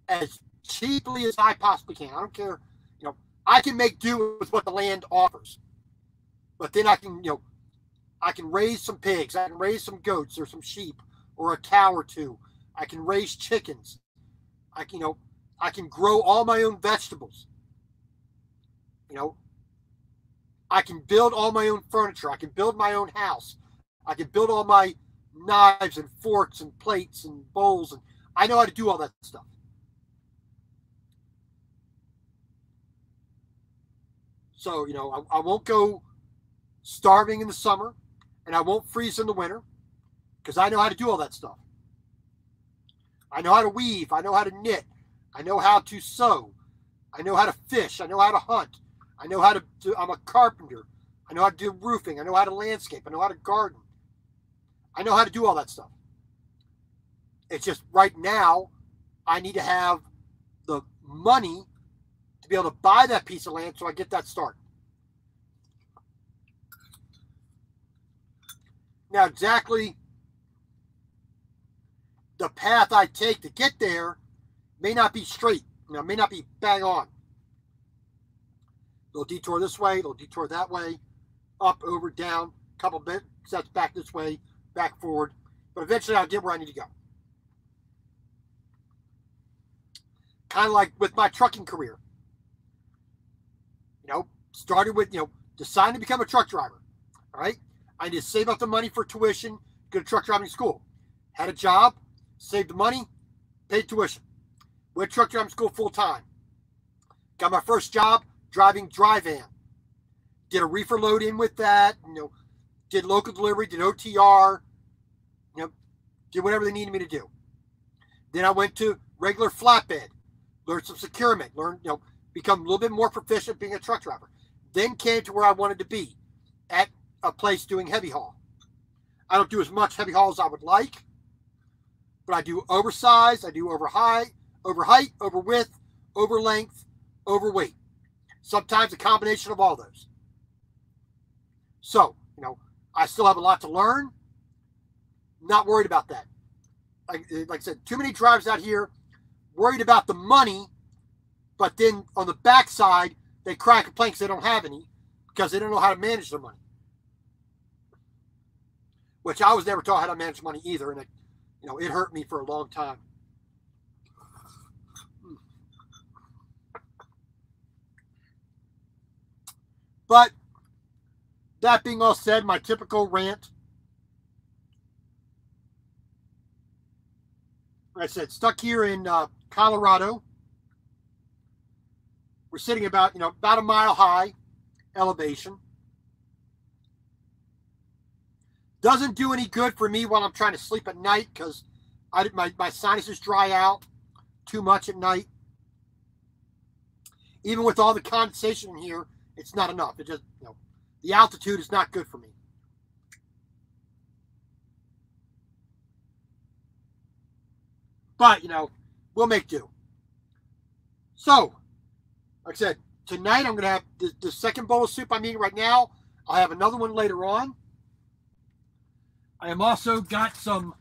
as cheaply as I possibly can. I don't care, you know, I can make do with what the land offers. But then I can, you know, I can raise some pigs, I can raise some goats or some sheep or a cow or 2. I can raise chickens. I can grow all my own vegetables. You know, I can build all my own furniture. I can build my own house. I can build all my knives and forks and plates and bowls, and I know how to do all that stuff. So, you know, I won't go starving in the summer, and I won't freeze in the winter, because I know how to do all that stuff. I know how to weave. I know how to knit. I know how to sew. I know how to fish. I know how to hunt. I know how to do, I'm a carpenter. I know how to do roofing. I know how to landscape. I know how to garden. I know how to do all that stuff. It's just right now, I need to have the money to be able to buy that piece of land so I get that start. Now, exactly the path I take to get there may not be straight. You know, may not be bang on. Little detour this way, little detour that way, up, over, down, couple bit sets back this way, back forward. But eventually I'll get where I need to go. Kind of like with my trucking career. You know, started with, you know, deciding to become a truck driver. All right. I need to save up the money for tuition, go to truck driving school. Had a job, saved the money, paid tuition. Went to truck driving school full time. Got my first job driving dry van. Did a reefer load in with that, you know, did local delivery, did OTR, you know, did whatever they needed me to do. Then I went to regular flatbed, learned some securement, learned, you know, become a little bit more proficient being a truck driver. Then came to where I wanted to be, at a place doing heavy haul. I don't do as much heavy haul as I would like, but I do oversized, I do over height, over width, over length, over weight. Sometimes a combination of all those. So, you know, I still have a lot to learn. Not worried about that. Like I said, too many drivers out here worried about the money, but then on the backside, they cry and complain because they don't have any, because they don't know how to manage their money. Which I was never taught how to manage money either, and it, you know, it hurt me for a long time. But that being all said, my typical rant. Like I said, stuck here in Colorado. We're sitting about, you know, about a mile high elevation. Doesn't do any good for me while I'm trying to sleep at night because my sinuses dry out too much at night. Even with all the condensation in here, it's not enough. It just, you know, the altitude is not good for me. But, you know, we'll make do. So, like I said, tonight I'm going to have the second bowl of soup I'm eating right now. I'll have another one later on. I am also got some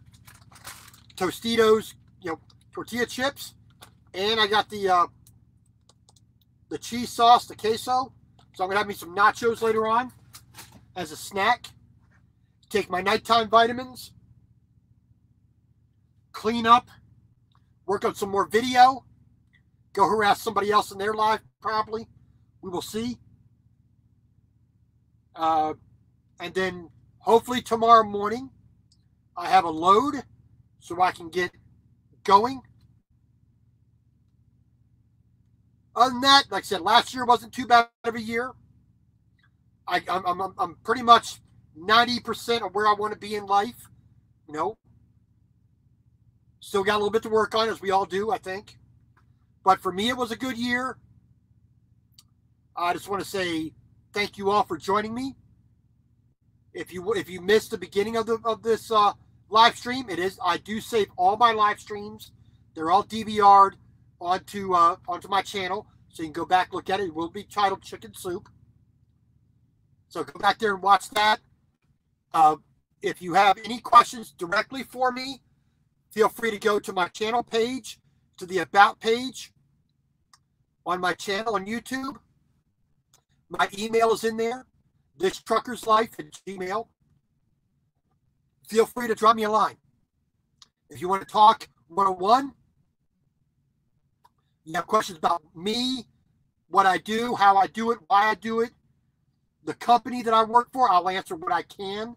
Tostitos, you know, tortilla chips, and I got the cheese sauce, the queso. So I'm gonna have me some nachos later on as a snack. Take my nighttime vitamins, clean up, work on some more video, go harass somebody else in their life probably. We will see. And then hopefully tomorrow morning, I have a load so I can get going. Other than that, like I said, last year wasn't too bad of a year. I'm pretty much 90% of where I want to be in life. You know, still got a little bit to work on, as we all do, I think. But for me, it was a good year. I just want to say thank you all for joining me. If you missed the beginning of this live stream, I do save all my live streams. They're all DVR'd onto my channel, so you can go back, look at it. It will be titled Chicken Soup. So go back there and watch that. If you have any questions directly for me, feel free to go to my channel page, to the About page on my channel on YouTube. My email is in there. ThisTruckersLife@gmail. Feel free to drop me a line. If you want to talk one-on-one, you have questions about me, what I do, how I do it, why I do it, the company that I work for, I'll answer what I can.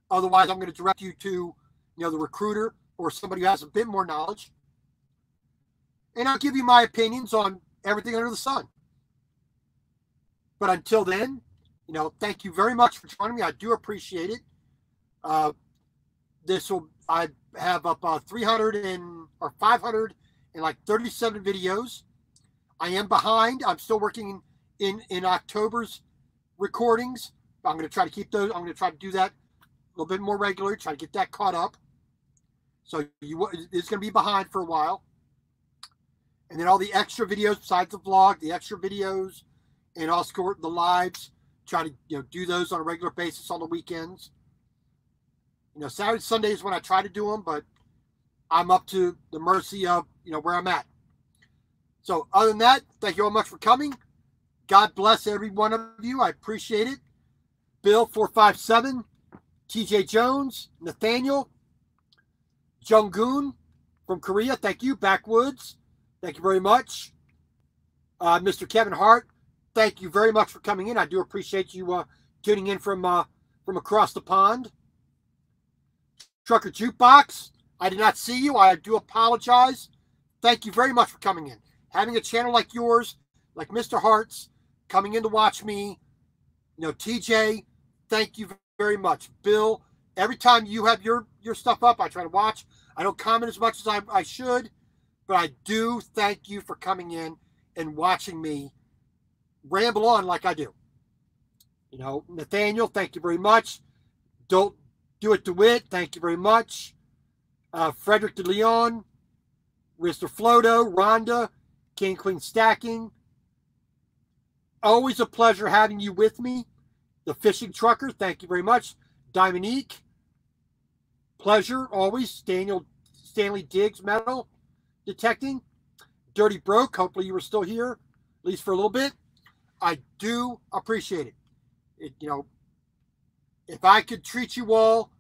Otherwise, I'm going to direct you to the recruiter or somebody who has a bit more knowledge. And I'll give you my opinions on everything under the sun. But until then, thank you very much for joining me. I do appreciate it. I have up 537 videos. I am behind. I'm still working in October's recordings. I'm going to try to keep those. I'm going to try to do that a little bit more regularly, try to get that caught up. So it's going to be behind for a while. And then all the extra videos besides the vlog, the extra videos, and also the lives, try to do those on a regular basis on the weekends. Saturday, Sunday is when I try to do them, but I'm up to the mercy of where I'm at. So other than that, thank you all much for coming. God bless every one of you. I appreciate it. Bill 457, TJ Jones, Nathaniel, Junggoon from Korea, thank you. Backwoods, thank you very much. Mr. Kevin Hart, thank you very much for coming in. I do appreciate you tuning in from across the pond. Trucker Jukebox, I did not see you. I do apologize. Thank you very much for coming in. Having a channel like yours, like Mr. Hart's, coming in to watch me. TJ, thank you very much. Bill, every time you have your stuff up, I try to watch. I don't comment as much as I should, but I do thank you for coming in and watching me ramble on like I do. Nathaniel, thank you very much. Don't do it DeWitt, thank you very much. Frederick de Leon, Mr. Floto, Rhonda, King Queen Stacking. Always a pleasure having you with me. The Fishing Trucker, thank you very much. Dominique, pleasure always. Stanley Diggs Metal Detecting. Dirty Broke, hopefully you were still here, at least for a little bit. I do appreciate it. If I could treat you all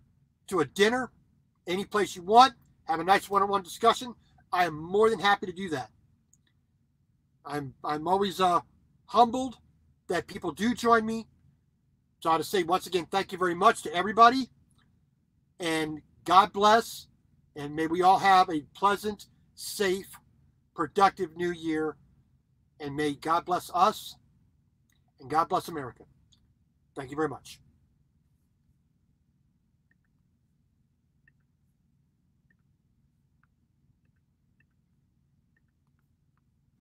to a dinner, any place you want, have a nice one-on-one discussion, I am more than happy to do that. I'm always humbled that people do join me. So I want to say once again, thank you very much to everybody. And God bless. And may we all have a pleasant, safe, productive new year. And may God bless us. And God bless America. Thank you very much.